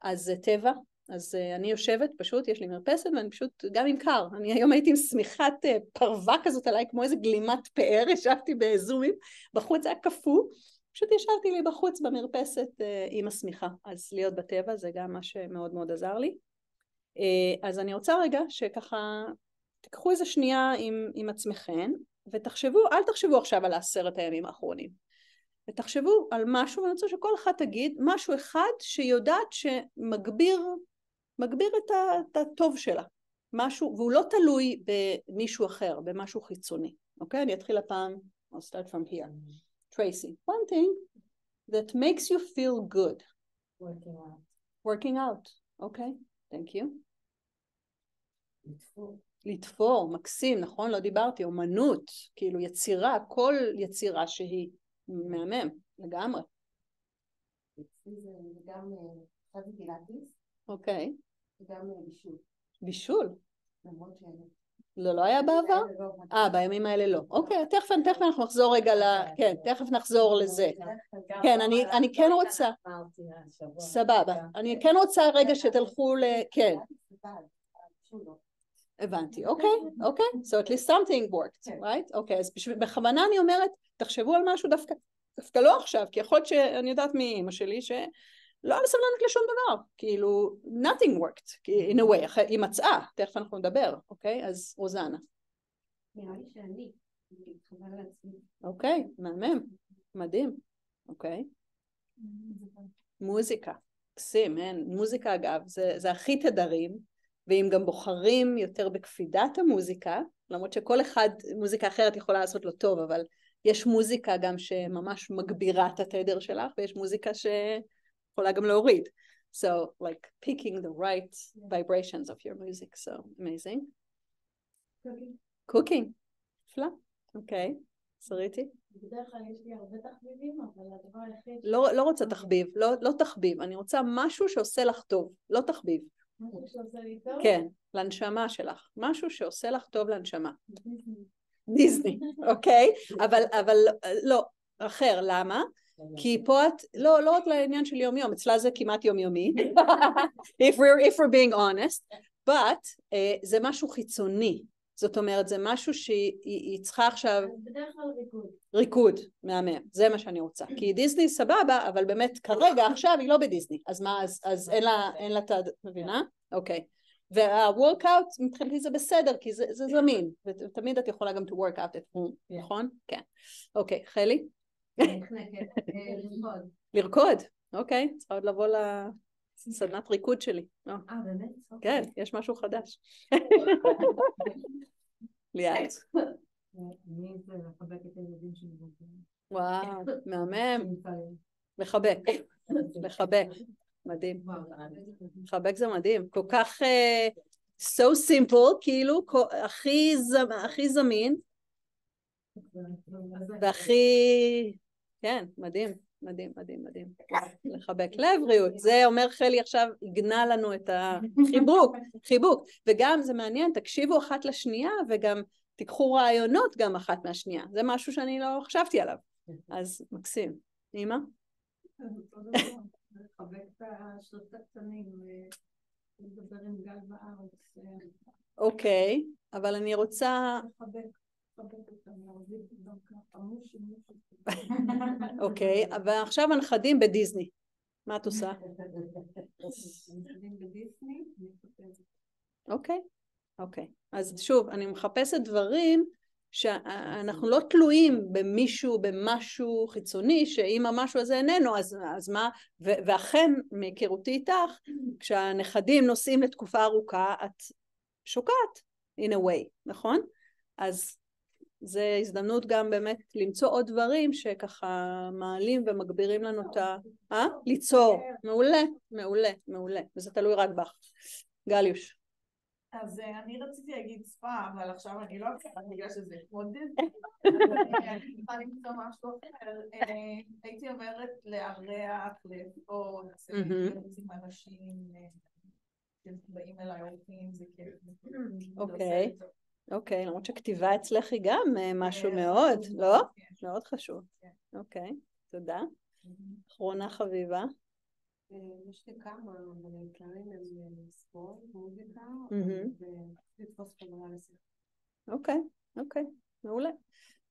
[SPEAKER 1] אז זה טבע. אז אני יושבת פשוט, יש לי מרפסת ואני פשוט, גם עם קר, אני היום הייתי עם שמיכת פרווה כזאת עליי, כמו איזה גלימת פאר, ישבתי בזומים, בחוץ היה קפוא, פשוט ישבתי לי בחוץ במרפסת עם השמיכה, אז להיות בטבע זה גם מה שמאוד מאוד עזר לי. אז אני רוצה רגע שככה, תקחו איזה שנייה עם עצמכם, ותחשבו, אל תחשבו עכשיו על 10 הימים האחרונים, ותחשבו על משהו, ואני רוצה שכל אחד תגיד משהו אחד שיודעת שמגביר את הטוב שלה, משהו, והוא לא תלוי במישהו אחר, במשהו חיצוני. אוקיי? אני אתחיל הפעם, I'll start from here. Tracy, one thing that makes you feel good.
[SPEAKER 2] Working out.
[SPEAKER 1] Working out, okay, thank you. לתפור, מקסים, נכון? לא דיברתי, אומנות, כאילו יצירה, כל יצירה שהיא מהמם, לגמרי.
[SPEAKER 5] זה גם חזי פילאטיס.
[SPEAKER 1] אוקיי.
[SPEAKER 5] וגם בישול.
[SPEAKER 1] בישול?
[SPEAKER 5] למרות ש...
[SPEAKER 1] לא היה בעבר? בימים האלה לא. אוקיי, תכף אנחנו נחזור רגע כן, תכף נחזור לזה. כן, אני כן רוצה... סבבה. אני כן רוצה רגע שתלכו כן. הבנתי, אוקיי. So at least something worked, right? אוקיי, אז בכוונה אני אומרת, תחשבו על משהו דווקא לא עכשיו, כי יכול להיות שאני יודעת מאמא שלי שלא היה סבלנות לשום דבר, כאילו, nothing worked, in a way, היא מצאה, תכף אנחנו נדבר, אוקיי? אז רוזנה.
[SPEAKER 5] נראה לי שאני מתחבר לעצמי.
[SPEAKER 1] אוקיי, מהמם, מדהים, אוקיי. מוזיקה, קסים, מוזיקה אגב, זה הכי תדרים, ואם גם בוחרים יותר בקפידת המוזיקה, למרות שכל אחד, מוזיקה אחרת יכולה לעשות לו טוב, אבל יש מוזיקה גם שממש מגבירה את התדר שלך, ויש מוזיקה שיכולה גם להוריד. So like picking the right vibrations of your music, so amazing. Cooking. נפלא. אוקיי. שריתי?
[SPEAKER 2] בדרך כלל יש לי הרבה תחביבים, אבל הדבר היחיד...
[SPEAKER 1] לא רוצה תחביב, לא תחביב. אני רוצה משהו שעושה לך טוב, לא תחביב.
[SPEAKER 2] משהו שעושה לי טוב?
[SPEAKER 1] כן, לנשמה שלך. משהו שעושה לך טוב לנשמה. דיסני, אוקיי? אבל לא, אחר, למה? כי פה את, לא רק לעניין של יום יום, אצלה זה כמעט יומיומי, if we're being honest, but זה משהו חיצוני, זאת אומרת זה משהו שהיא צריכה עכשיו,
[SPEAKER 2] בדרך כלל
[SPEAKER 1] ריקוד, מהמם, זה מה שאני רוצה, כי דיסני סבבה, אבל באמת כרגע עכשיו היא לא בדיסני, אז מה, אז אין לה מבינה? אוקיי. והוורקאוט מבחינתי זה בסדר, כי זה זמין, ותמיד את יכולה גם to work out at home, נכון? כן. אוקיי, חלי? לרקוד, אוקיי, צריכה עוד לבוא לסדנת ריקוד שלי.
[SPEAKER 2] באמת?
[SPEAKER 1] כן, יש משהו חדש. ליאת.
[SPEAKER 2] אני זה לחבק את הילדים שלי.
[SPEAKER 1] וואו, מהמם. לחבק, לחבק. מדהים. לחבק זה מדהים. כל כך so simple, כאילו, הכי זמין. והכי, כן, מדהים, מדהים, מדהים, מדהים. לחבק לבריאות, זה אומר חלי עכשיו הגנה לנו את החיבוק, וגם זה מעניין, תקשיבו אחת לשנייה, וגם תיקחו רעיונות גם אחת מהשנייה, זה משהו שאני לא חשבתי עליו, אז מקסים. אמא?
[SPEAKER 2] לחבק את השלושת הקטנים, ולדבר עם גל בארץ.
[SPEAKER 1] אוקיי, אבל אני רוצה... אוקיי, אבל עכשיו הנכדים בדיסני. מה את עושה? אוקיי, אוקיי. אז שוב, אני מחפשת דברים שאנחנו לא תלויים במישהו, במשהו חיצוני, שאם המשהו הזה איננו, אז מה? ואכן, מהיכרותי איתך, כשהנכדים נוסעים לתקופה ארוכה, את שוקעת, in a way, נכון? אז זה הזדמנות גם באמת למצוא עוד דברים שככה מעלים ומגבירים לנו את ה... ליצור. מעולה, מעולה, מעולה. וזה תלוי רק בך. גליוש.
[SPEAKER 6] אז אני רציתי להגיד שפה, אבל עכשיו אני לא אצליח בגלל שזה כמו דיסני. אני צריכה למצוא משהו אחר. הייתי אומרת לארח, לפעול, עם אנשים שבאים אליי אורחים, זה כיף.
[SPEAKER 1] אוקיי. אוקיי, למרות שכתיבה אצלך היא גם משהו מאוד, לא? מאוד חשוב. אוקיי, תודה. אחרונה חביבה.
[SPEAKER 5] יש לי כמה, אבל העיקרים הם ספורט, מוזיקה, ולתפוס חברה לשיחה.
[SPEAKER 1] אוקיי, אוקיי, מעולה.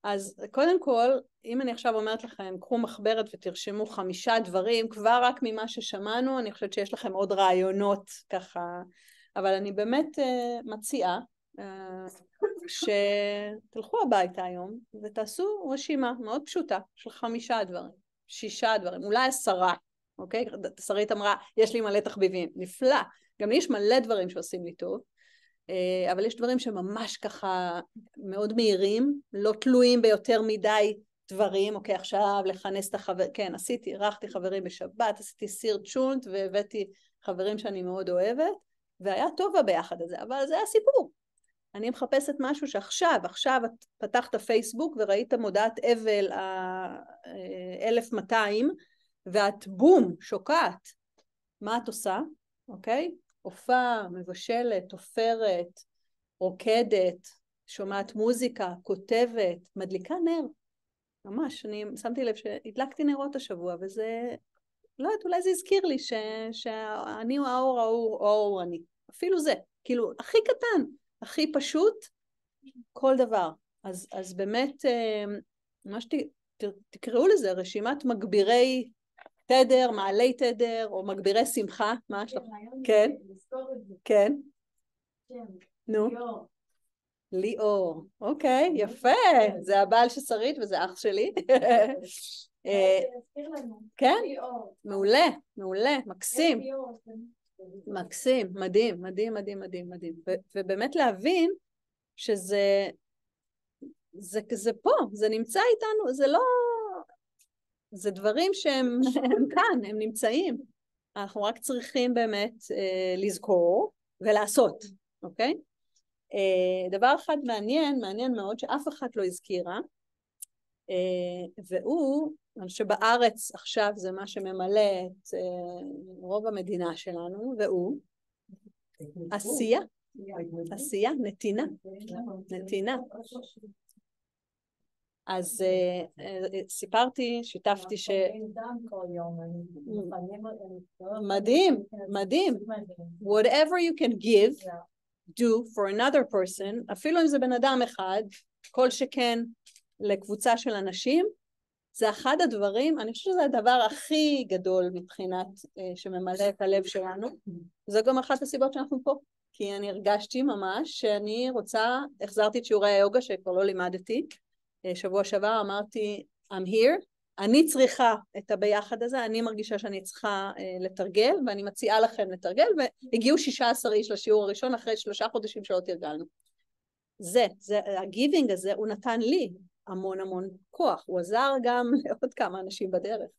[SPEAKER 1] אז קודם כל, אם אני עכשיו אומרת לכם, קחו מחברת ותרשמו 5 דברים, כבר רק ממה ששמענו, אני חושבת שיש לכם עוד רעיונות ככה, אבל אני באמת מציעה, שתלכו הביתה היום ותעשו רשימה מאוד פשוטה של 5 דברים, 6 דברים, אולי 10, אוקיי? שרית אמרה, יש לי מלא תחביבים, נפלא, גם לי יש מלא דברים שעושים לי טוב, אבל יש דברים שממש ככה מאוד מהירים, לא תלויים ביותר מדי דברים, אוקיי, עכשיו לכנס את החבר, כן, ערכתי חברים בשבת, עשיתי סיר צ'ונט והבאתי חברים שאני מאוד אוהבת, והיה טוב ביחד הזה, אבל זה היה סיפור. אני מחפשת משהו שעכשיו את פתחת פייסבוק וראית מודעת אבל 1200, ואת בום, שוקעת. מה את עושה? אוקיי? הופעה, מבשלת, תופרת, רוקדת, שומעת מוזיקה, כותבת, מדליקה נר. ממש, אני שמתי לב שהדלקתי נרות השבוע, וזה, לא יודעת, אולי זה הזכיר לי שאני הוא האור אני. אפילו זה, כאילו, הכי קטן. הכי פשוט, כל דבר. אז באמת, מה שתקראו לזה, רשימת מגבירי תדר, מעלי תדר, או מגבירי שמחה, מה יש לך? כן, כן. נו. ליאור. אוקיי, יפה. זה הבעל של שרית וזה אח שלי. כן, מעולה, מעולה, מקסים. מקסים, מדהים, מדהים, מדהים, מדהים, מדהים. ובאמת להבין שזה פה, זה נמצא איתנו, זה לא, זה דברים שהם כאן, הם נמצאים. אנחנו רק צריכים באמת לזכור ולעשות, אוקיי? דבר אחד מעניין מאוד שאף אחד לא הזכירה, והוא, שבארץ עכשיו זה מה שממלא את רוב המדינה שלנו, והוא עשייה, נתינה. אז שיתפתי מדהים. Whatever you can give, do for another person, אפילו אם זה בן אדם אחד, כל שכן לקבוצה של אנשים, זה אחד הדברים, אני חושבת שזה הדבר הכי גדול מבחינת שממלא את הלב שלנו. זו גם אחת הסיבות שאנחנו פה, כי אני הרגשתי ממש שאני רוצה, החזרתי את שיעורי היוגה שכבר לא לימדתי, שבוע שעבר אמרתי, I'm here, אני צריכה את הביחד הזה, אני מרגישה שאני צריכה לתרגל, ואני מציעה לכם לתרגל, והגיעו 16 איש לשיעור הראשון אחרי 3 חודשים שלא תרגלנו. הגיבינג הזה הוא נתן לי המון כוח, הוא עזר גם לעוד כמה אנשים בדרך,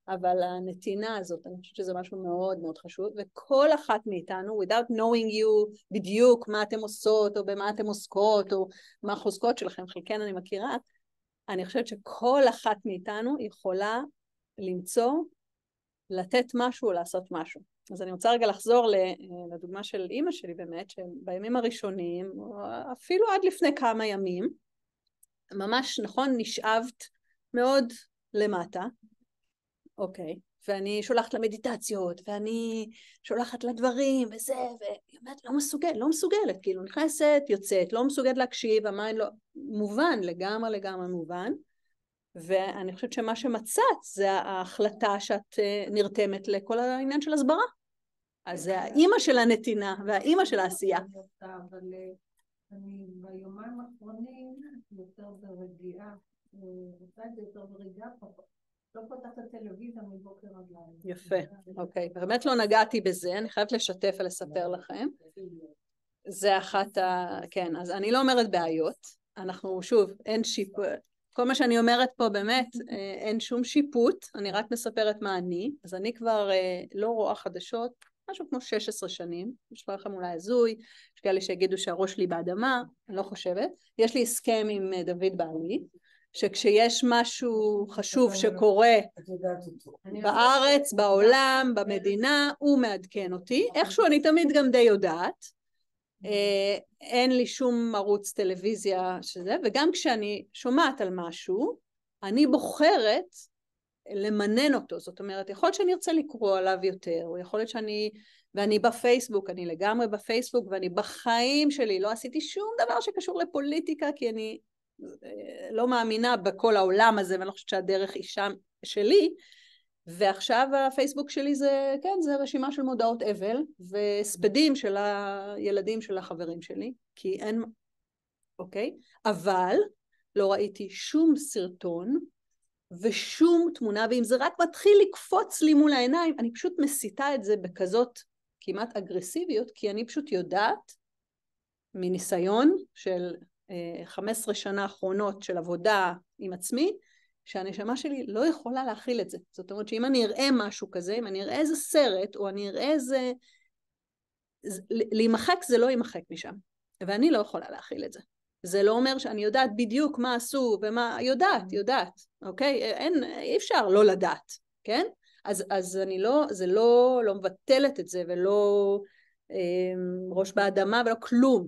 [SPEAKER 1] אבל הנתינה הזאת, אני חושבת שזה משהו מאוד מאוד חשוב, וכל אחת מאיתנו, without knowing you בדיוק מה אתם עושות, או במה אתם עוסקות, או מה החוזקות שלכם, חלקן אני מכירה, אני חושבת שכל אחת מאיתנו יכולה למצוא, לתת משהו או לעשות משהו. אז אני רוצה רגע לחזור לדוגמה של אמא שלי באמת, שבימים הראשונים, אפילו עד לפני כמה ימים, ממש נכון נשאבת מאוד למטה, אוקיי, ואני שולחת למדיטציות, ואני שולחת לדברים, וזה, והיא אומרת, לא מסוגלת, כאילו נכנסת, יוצאת, לא מסוגלת להקשיב, המיין לא, מובן, לגמרי מובן, ואני חושבת שמה שמצאת זה ההחלטה שאת נרתמת לכל העניין של הסברה, אז זה האמא של הנתינה, והאמא של העשייה.
[SPEAKER 5] אבל אני ביומיים האחרונים יותר ברגיעה, רוצה את זה יותר ברגיעה, לא פותחת הטלוויזיה מבוקר עד לילה.
[SPEAKER 1] יפה, אוקיי. באמת לא נגעתי בזה, אני חייבת לשתף ולספר לכם. זה אחת כן, אז אני לא אומרת בעיות, אנחנו שוב, אין שיפוט, כל מה שאני אומרת פה באמת, אין שום שיפוט, אני רק מספרת מה אני, אז אני כבר לא רואה חדשות, משהו כמו 16 שנים, יש לכם אולי הזוי, יש כאלה שיגידו שהראש שלי באדמה, אני לא חושבת, יש לי הסכם עם דוד בעלי, שכשיש משהו חשוב שקורה בארץ, בעולם, במדינה, הוא מעדכן אותי, איכשהו אני תמיד גם די יודעת, אין לי שום ערוץ טלוויזיה שזה, וגם כשאני שומעת על משהו, אני בוחרת למנן אותו, זאת אומרת, יכול להיות שאני ארצה לקרוא עליו יותר, או יכול להיות ואני בפייסבוק, אני לגמרי בפייסבוק, ואני בחיים שלי לא עשיתי שום דבר שקשור לפוליטיקה, כי אני לא מאמינה בכל העולם הזה, ואני לא חושבת שהדרך היא שם שלי, ועכשיו הפייסבוק שלי זה, כן, זה רשימה של מודעות אבל, וספדים של הילדים של החברים שלי, כי אין, אוקיי? אבל לא ראיתי שום סרטון, ושום תמונה, ואם זה רק מתחיל לקפוץ לי מול העיניים, אני פשוט מסיתה את זה בכזאת כמעט אגרסיביות, כי אני פשוט יודעת, מניסיון של 15 שנה האחרונות של עבודה עם עצמי, שהנשמה שלי לא יכולה להכיל את זה. זאת אומרת שאם אני אראה משהו כזה, אם אני אראה איזה סרט, או אני אראה איזה... להימחק זה לא יימחק משם. ואני לא יכולה להכיל את זה. זה לא אומר שאני יודעת בדיוק מה עשו, ומה... יודעת, אוקיי? אי אפשר לא לדעת, כן? אז אני לא... זה לא מבטלת את זה, ולא ראש באדמה, ולא כלום.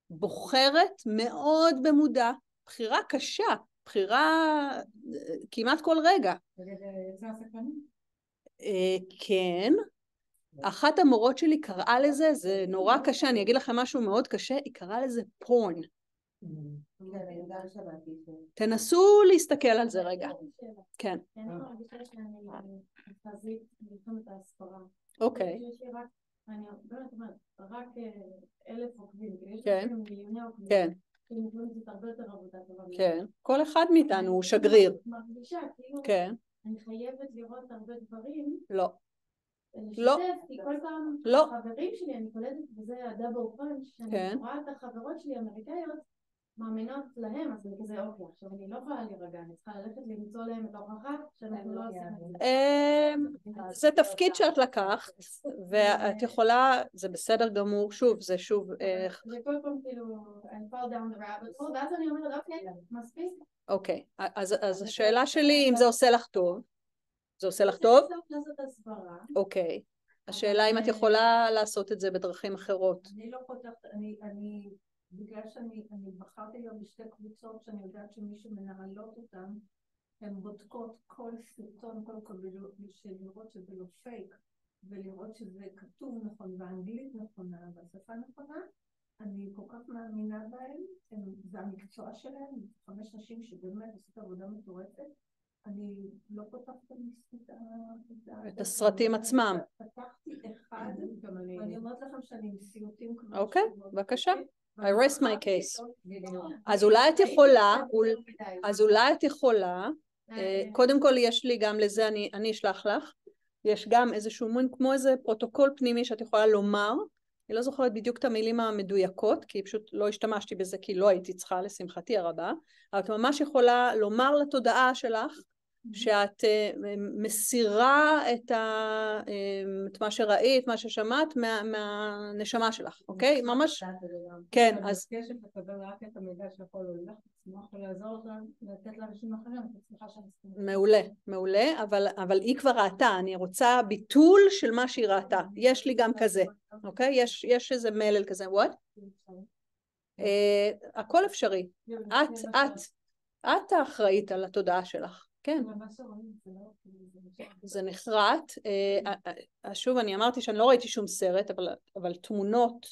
[SPEAKER 1] בוחרת מאוד במודע, בחירה קשה, בחירה כמעט כל רגע. כן, אחת המורות שלי קראה לזה, זה נורא קשה, אני אגיד לכם משהו מאוד קשה, היא קראה לזה פורן. תנסו להסתכל על זה רגע. כן. אוקיי.
[SPEAKER 2] אני אומרת, רק 1,000 עוקבים,
[SPEAKER 1] כן,
[SPEAKER 2] כן.
[SPEAKER 1] כן, כל אחד מאיתנו הוא שגריר.
[SPEAKER 2] מרגישה, כאילו,
[SPEAKER 1] כן.
[SPEAKER 2] אני חייבת לראות הרבה דברים.
[SPEAKER 1] לא.
[SPEAKER 2] לשתף, כי כל פעם החברים שלי, אני קולטת, וזה הדאבל פאנץ', שאני רואה את החברות שלי האמריקאיות, מאמינות להם, אז אני כזה, אוקיי, עכשיו אני לא יכולה להירגע, אני צריכה ללכת למצוא להם את ההוכחה שאנחנו לא עושים את זה.
[SPEAKER 1] זה תפקיד שאת לקחת, ואת יכולה, זה בסדר גמור, שוב, זה שוב...
[SPEAKER 2] זה כל פעם כאילו, I fall down the rabbit hole, ואז אני אומרת, אוקיי, מספיק.
[SPEAKER 1] אוקיי, אז השאלה שלי, אם זה עושה לך טוב, זה עושה לך טוב?
[SPEAKER 2] זה לעשות הסברה.
[SPEAKER 1] אוקיי. השאלה אם את יכולה לעשות את זה בדרכים אחרות.
[SPEAKER 5] אני לא פותחת, בגלל שאני בחרתי גם בשתי קבוצות שאני יודעת שמי שמנהלות אותן, הן בודקות כל סרטון, כל לראות שזה לא פייק, ולראות שזה כתוב נכון, באנגלית נכונה, בשפה נכונה, אני כל כך מאמינה בהם, זה המקצוע שלהם, 5 נשים שבאמת עושות עבודה מטורפת, אני לא פותחת
[SPEAKER 1] את הסרטים עצמם.
[SPEAKER 5] פתחתי אחד, ואני אומרת לכם שאני עם סיוטים כבר.
[SPEAKER 1] אוקיי, בבקשה. I rest my case. אז אולי את יכולה, קודם כל יש לי גם לזה, אני אשלח לך, יש גם איזשהו כמו איזה פרוטוקול פנימי שאת יכולה לומר, אני לא זוכרת בדיוק את המילים המדויקות, כי פשוט לא השתמשתי בזה, כי לא הייתי צריכה, לשמחתי הרבה, אבל את ממש יכולה לומר לתודעה שלך, שאת מסירה את מה שראית, מה ששמעת מהנשמה שלך, אוקיי? ממש, כן, אז...
[SPEAKER 2] אני מבקשת לקבל רק את המידע שיכול לך, יכול לעזור לך לתת לאנשים אחרים, את הצליחה שאני מסתכלת.
[SPEAKER 1] מעולה, מעולה, אבל היא כבר ראתה, אני רוצה ביטול של מה שהיא ראתה, יש לי גם כזה, אוקיי? יש איזה מלל כזה, what? הכל אפשרי, את האחראית על התודעה שלך. כן, זה נחרט, שוב אני אמרתי שאני לא ראיתי שום סרט, אבל תמונות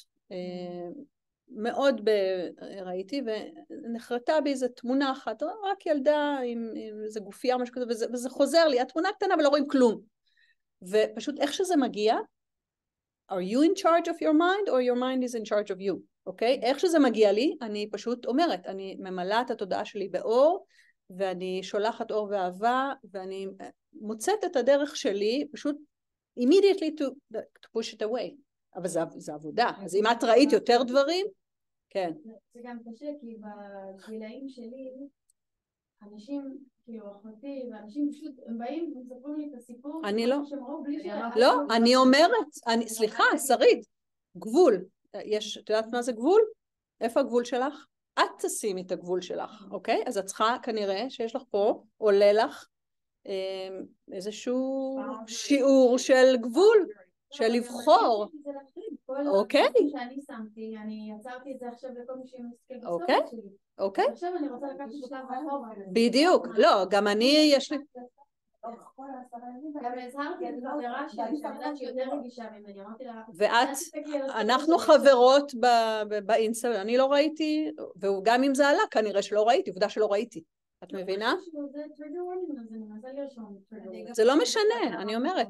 [SPEAKER 1] מאוד ראיתי, ונחרטה בי איזו תמונה אחת, רק ילדה עם איזה גופייה משהו כזה, וזה חוזר לי, התמונה קטנה ולא רואים כלום, ופשוט איך שזה מגיע, are you in charge of your mind or your mind is in charge of you, אוקיי? איך שזה מגיע לי, אני פשוט אומרת, אני ממלאה את התודעה שלי באור, ואני שולחת אור ואהבה, ואני מוצאת את הדרך שלי, פשוט immediately to push it away. אבל זה עבודה. אז אם את ראית יותר דברים, כן.
[SPEAKER 2] זה גם קשה, כי בגילאים שלי, אנשים, כאילו, אחותי, ואנשים פשוט, הם באים ומספרים לי את הסיפור,
[SPEAKER 1] אני לא.
[SPEAKER 2] לא,
[SPEAKER 1] לא, אני אומרת, סליחה, שרית, גבול. את יודעת מה זה גבול? איפה הגבול שלך? את תשימי את הגבול שלך, אוקיי? אז את צריכה כנראה שיש לך פה, עולה לך איזשהו שיעור של גבול, של לבחור. אוקיי.
[SPEAKER 2] שאני שמתי, אני יצרתי את זה עכשיו לכל מי שמסתכל
[SPEAKER 1] בסוף שלי. אוקיי.
[SPEAKER 2] עכשיו אני רוצה לקחת שלב אחורה.
[SPEAKER 1] בדיוק, לא, גם אני יש לי...
[SPEAKER 2] גם הזהרתי את חברה שלי, שאני יודעת שהיא יותר רגישה ממני, אמרתי לה...
[SPEAKER 1] אנחנו חברות באינסטגרם, אני לא ראיתי, וגם אם זה עלה, כנראה שלא ראיתי, עובדה שלא ראיתי. את מבינה? זה לא משנה, אני אומרת.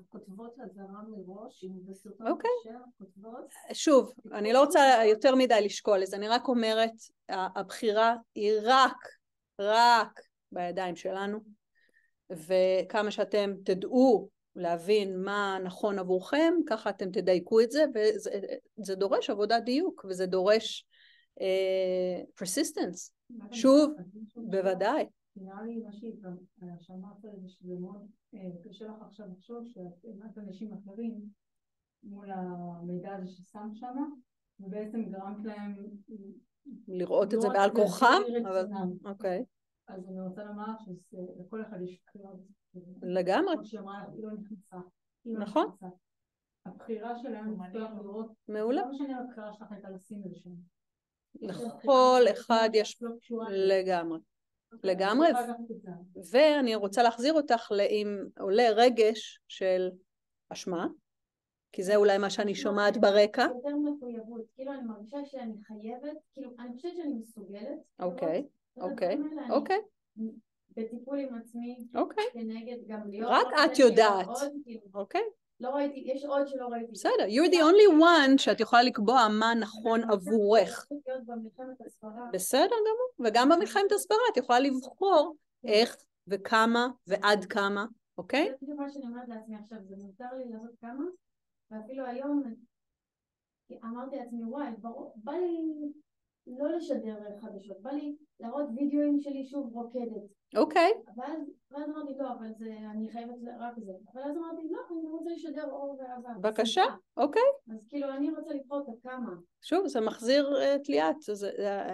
[SPEAKER 5] כותבות לזרה מראש, אם בסרטון קשר, כותבות...
[SPEAKER 1] שוב, אני לא רוצה יותר מדי לשקול, אז אני רק אומרת, הבחירה היא רק בידיים שלנו, וכמה שאתם תדעו להבין מה נכון עבורכם, ככה אתם תדייקו את זה, וזה דורש עבודת דיוק, וזה דורש persistence. שוב, בוודאי.
[SPEAKER 5] נראה לי מה שאמרת זה שזה מאוד קשה לך עכשיו לחשוב שאת אנשים אחרים מול המידע הזה ששמת שם, ובעצם גרמת להם
[SPEAKER 1] לראות את זה בעל כורחם, אבל אוקיי.
[SPEAKER 5] אז אני רוצה לומר שלכל אחד יש בחירה.
[SPEAKER 1] לגמרי.
[SPEAKER 5] כמו שאמרה, היא לא נכנסה.
[SPEAKER 1] נכון.
[SPEAKER 5] הבחירה שלהם לפתוח לראות.
[SPEAKER 1] מעולה.
[SPEAKER 5] לא משנה הבחירה שלך הייתה לשים את זה שם.
[SPEAKER 1] לכל אחד יש לגמרי. לגמרי. ואני רוצה להחזיר אותך אם עולה רגש של אשמה, כי זה אולי מה שאני שומעת ברקע.
[SPEAKER 2] יותר מחויבות, כאילו אני מרגישה שאני חייבת, כאילו אני חושבת שאני מסוגלת.
[SPEAKER 1] אוקיי.
[SPEAKER 2] בטיפול עם עצמי, כנגד גם להיות.
[SPEAKER 1] רק את יודעת. אוקיי.
[SPEAKER 2] לא ראיתי, יש עוד שלא ראיתי.
[SPEAKER 1] בסדר, you're the only one שאת יכולה לקבוע מה נכון עבורך. בסדר גמור, וגם במלחמת הסברה את יכולה לבחור איך וכמה ועד כמה, אוקיי?
[SPEAKER 2] זה בדיוק מה שאני אומרת לעצמי עכשיו, זה מותר לי לעשות כמה, ואפילו היום
[SPEAKER 7] אמרתי לעצמי, וואי, בא לי לא לשדר חדשות, בא לי להראות וידאוים שלי שוב רוקדת.
[SPEAKER 1] אוקיי.
[SPEAKER 7] ואז אמרתי, לא, אבל אני חייבת רק זה. אבל אז אמרתי, לא, אני רוצה לשדר אור ואהבה.
[SPEAKER 1] בבקשה, אוקיי.
[SPEAKER 7] אז כאילו, אני רוצה לבחור את הכמה.
[SPEAKER 1] שוב, זה מחזיר את ליאת.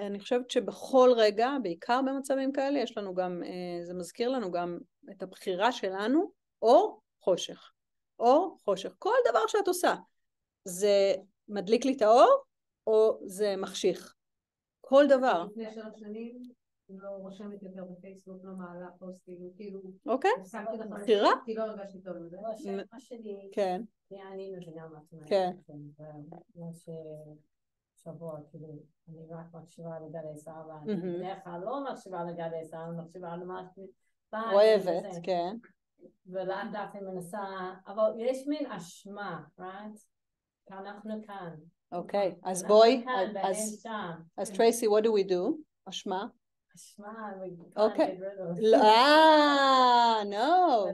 [SPEAKER 1] אני חושבת שבכל רגע, בעיקר במצבים כאלה, יש לנו גם, זה מזכיר לנו גם את הבחירה שלנו, או חושך. או חושך. כל דבר שאת עושה, זה מדליק לי את האור, או זה מחשיך. כל דבר.
[SPEAKER 5] לפני 3 שנים, לא רושמת יותר בפייסבוק, לא מעלה פוסטים, כאילו...
[SPEAKER 1] אוקיי, בחירה?
[SPEAKER 5] כי לא הרגשתי טוב לזה.
[SPEAKER 2] מה שלי...
[SPEAKER 1] כן.
[SPEAKER 2] אני מבינה מה את אומרת.
[SPEAKER 1] כן.
[SPEAKER 2] מה ששבוע, כאילו, אני רק מקשיבה לגלי סער, ואני בדרך כלל לא מקשיבה לגלי סער, אני מקשיבה למה
[SPEAKER 1] אוהבת, כן.
[SPEAKER 2] ולאט דווקא מנסה, אבל יש מין אשמה, right? אנחנו כאן.
[SPEAKER 1] אוקיי, אז בואי,
[SPEAKER 2] אז
[SPEAKER 1] טרייסי, what do we do? אשמה?
[SPEAKER 2] אשמה,
[SPEAKER 1] אוקיי. no.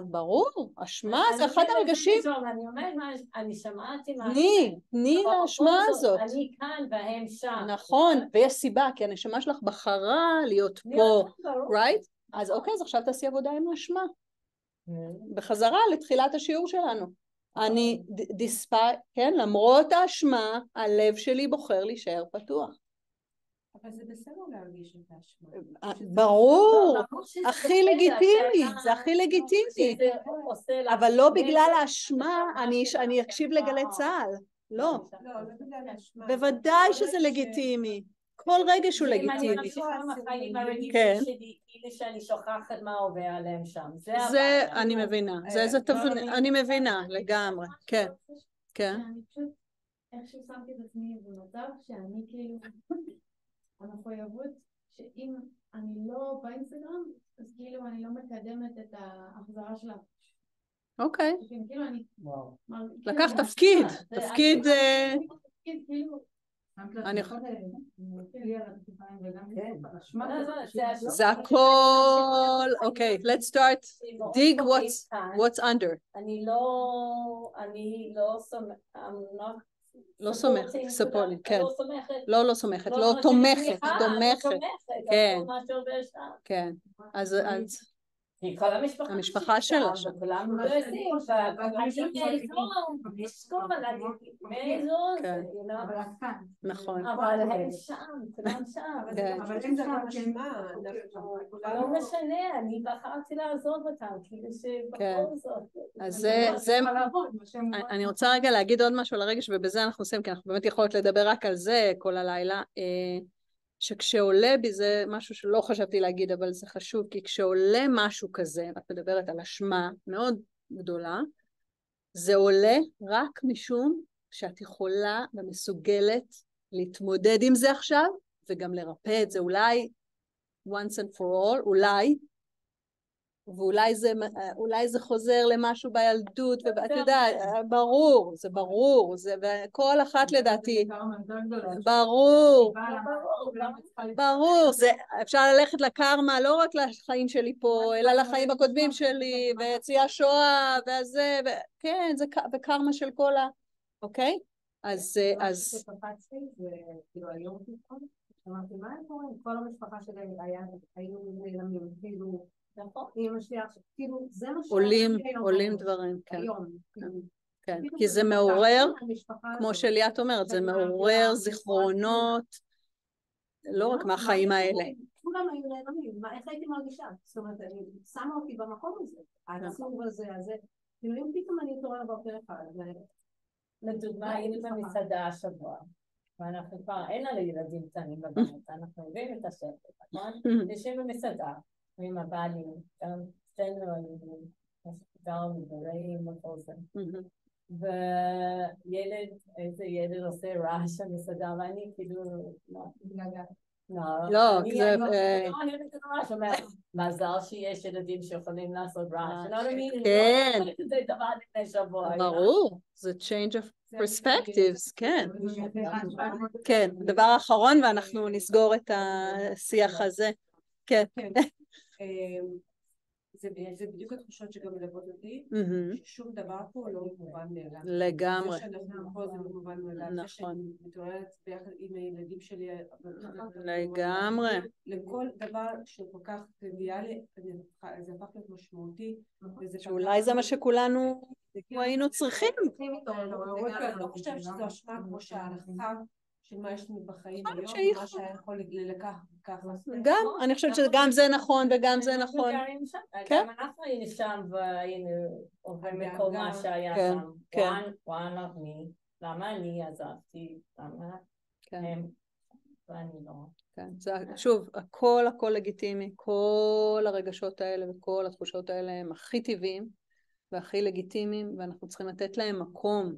[SPEAKER 1] ברור, אשמה זה אחד הרגשים.
[SPEAKER 2] אני אומרת מה, אני שמעתי מה...
[SPEAKER 1] תני לאשמה הזאת.
[SPEAKER 2] אני כאן והם שם.
[SPEAKER 1] נכון, ויש סיבה, כי הנשמה שלך בחרה להיות פה, right? אז אוקיי, אז עכשיו תעשי עבודה עם האשמה. בחזרה לתחילת השיעור שלנו. אני כן, למרות האשמה, הלב שלי בוחר להישאר פתוח.
[SPEAKER 5] אבל זה בסדר להרגיש את האשמה.
[SPEAKER 1] ברור, הכי לגיטימי, זה הכי לגיטימי. אבל לא בגלל האשמה אני אקשיב לגלי צהל. לא.
[SPEAKER 5] לא בגלל האשמה.
[SPEAKER 1] בוודאי שזה לגיטימי. כל רגע שהוא לגיטימי.
[SPEAKER 2] אם אני ממשיכה בחיים הרגילים שלי, כאילו שאני שוכחת מה עובר עליהם שם.
[SPEAKER 1] זה אני מבינה, אני מבינה לגמרי, כן, כן.
[SPEAKER 7] אני פשוט, איכשהו שמתי את עצמי במצב שאני כאילו, המחויבות שאם אני לא באינסטגרם, אז כאילו אני לא מקדמת את ההחזרה שלה.
[SPEAKER 1] אוקיי.
[SPEAKER 7] כאילו אני...
[SPEAKER 1] לקח תפקיד, תפקיד... זה הכל, אוקיי, let's start, dig what's under.
[SPEAKER 2] אני לא
[SPEAKER 1] סומכת, כן, לא סומכת, לא תומכת, כן, כן, אז
[SPEAKER 2] כי כל
[SPEAKER 1] המשפחה שלה.
[SPEAKER 2] וכולם מגויסים,
[SPEAKER 1] נכון.
[SPEAKER 2] אבל הם שם, כולם שם.
[SPEAKER 5] אבל אין דבר אשמה.
[SPEAKER 2] לא משנה, אני בחרתי לעזוב אותם, כאילו שבכל זאת.
[SPEAKER 1] אז זה, אני רוצה רגע להגיד עוד משהו על הרגש, ובזה אנחנו עושים, כי אנחנו באמת יכולות לדבר רק על זה כל הלילה. שכשעולה בי, זה משהו שלא חשבתי להגיד, אבל זה חשוב, כי כשעולה משהו כזה, את מדברת על אשמה מאוד גדולה, זה עולה רק משום שאת יכולה ומסוגלת להתמודד עם זה עכשיו, וגם לרפא את זה אולי once and for all, ואולי זה חוזר למשהו בילדות, ואת יודעת, ברור, זה ברור, וכל אחת לדעתי, ברור, אפשר ללכת לקרמה, לא רק לחיים שלי פה, אלא לחיים הקודמים שלי, ויציאה שואה, וזה, כן, זה וקרמה של כל אוקיי? אז...
[SPEAKER 5] שפפצתי, זה כאילו היום תיכון, אמרתי, מה הם קוראים? כל המשפחה שלי היו נעלמים, כאילו, אמא שלי עכשיו, כאילו, זה מה
[SPEAKER 1] עולים דברים, כן. כן, כי זה מעורר, כמו שליאת אומרת, זה מעורר זיכרונות, לא רק מהחיים האלה.
[SPEAKER 5] כולם היו נעלמים, איך הייתי מרגישה? זאת אומרת, אני שמה אותי במקום הזה, העצוב הזה, כאילו, אם פתאום אני אתעורר באופן אחד,
[SPEAKER 2] לדוגמה, היינו במסעדה השבוע, ואנחנו כבר, אין לנו ילדים קטנים בבית, אנחנו מביאים את השפט, נכון? יושבים במסעדה, ועם הבעלים, גם שתינו גרנו בגרעים וכל וילד, איזה ילד עושה רעש במסעדה, ואני כאילו,
[SPEAKER 1] לא,
[SPEAKER 2] מזל שיש ילדים שיכולים לעשות רעש,
[SPEAKER 1] כן,
[SPEAKER 2] זה דבר לפני שבוע.
[SPEAKER 1] ברור, זה change of perspectives, כן. כן, דבר האחרון ואנחנו נסגור את השיח הזה. כן.
[SPEAKER 8] זה בדיוק התחושות שגם מלוות אותי, ששום דבר פה לא מובן מאליו.
[SPEAKER 1] לגמרי.
[SPEAKER 8] זה שאנחנו פה זה לא מובן מאליו. זה שאני מתעוררת ביחד עם הילדים שלי.
[SPEAKER 1] לגמרי.
[SPEAKER 8] לכל דבר שכל כך טריוויאלי, זה הפך להיות משמעותי.
[SPEAKER 1] שאולי זה מה שכולנו היינו צריכים.
[SPEAKER 8] אני לא חושבת שזו אשמה כמו שהערכה של מה יש לנו בחיים היום, מה שהיה יכול לקחת ככה.
[SPEAKER 1] גם, אני חושבת שגם זה נכון וגם זה נכון.
[SPEAKER 2] גם אנחנו היינו שם והיינו עוברים מכל מה שהיה שם. למה אני עזבתי? למה הם? ואני לא.
[SPEAKER 1] שוב, הכל לגיטימי, כל הרגשות האלה וכל התחושות האלה הם הכי טבעיים והכי לגיטימיים, ואנחנו צריכים לתת להם מקום.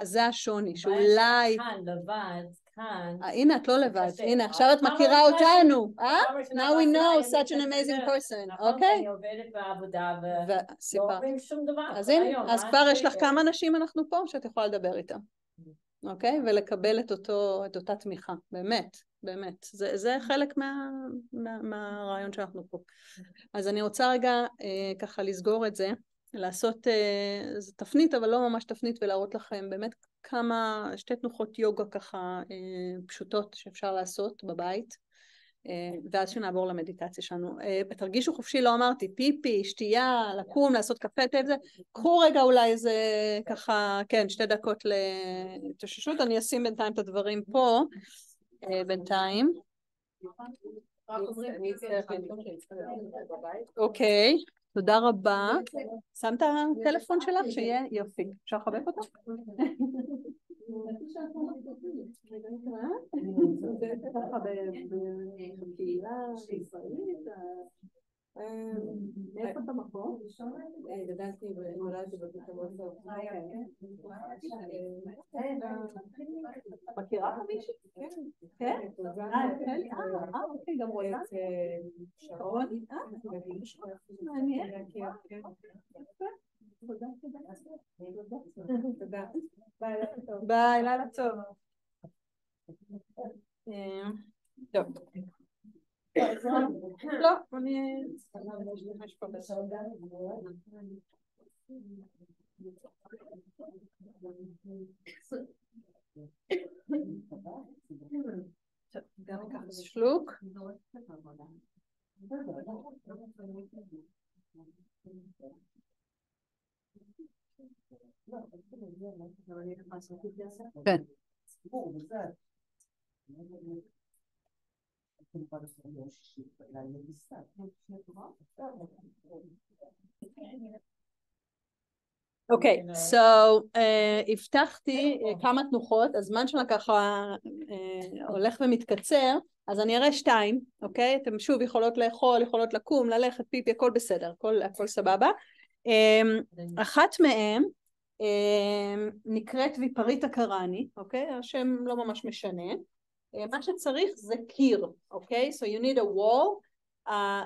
[SPEAKER 1] זה השוני, שאולי...
[SPEAKER 2] כאן, לבד, כאן.
[SPEAKER 1] הנה, את לא לבד. הנה, עכשיו את מכירה אותנו. Now we know such an amazing person. אוקיי?
[SPEAKER 2] אני עובדת בעבודה ולא אומרים שום דבר.
[SPEAKER 1] אז כבר יש לך כמה אנשים אנחנו פה שאת יכולה לדבר איתם. אוקיי? ולקבל את אותה תמיכה. באמת, באמת. זה חלק מהרעיון שאנחנו פה. אז אני רוצה רגע ככה לסגור את זה. לעשות זה תפנית, אבל לא ממש תפנית, ולהראות לכם באמת שתי תנוחות יוגה ככה פשוטות שאפשר לעשות בבית, ואז שנעבור למדיטציה שלנו. תרגישו חופשי, לא אמרתי, פיפי, שתייה, לקום, לעשות קפה, זה, קחו רגע אולי איזה ככה, כן, 2 דקות להתאוששות, אני אשים בינתיים את הדברים פה, בינתיים. אוקיי. תודה רבה. שמת הטלפון שלך? שיהיה יופי. אפשר לחבק אותו? זה ככה בקהילה ישראלית. מאיפה אתה מקום? גדלתי ונולדתי בברית המועצות. מכירה מישהי? כן? אוקיי, גם רואה את שרון. מעניין. תודה. ביי, לילה טוב. טוב. לא, אני... יש פה בסדר. גם ככה שלוק. כן. אוקיי, so הבטחתי כמה תנוחות, הזמן שלה ככה הולך ומתקצר, אז אני אראה 2, אוקיי? אתם שוב יכולות לאכול, יכולות לקום, ללכת, פיפי, הכל בסדר, הכל סבבה. אחת מהם נקראת ויפריטה קראני, אוקיי? השם לא ממש משנה. מה שצריך זה קיר, אוקיי? So you need a wall.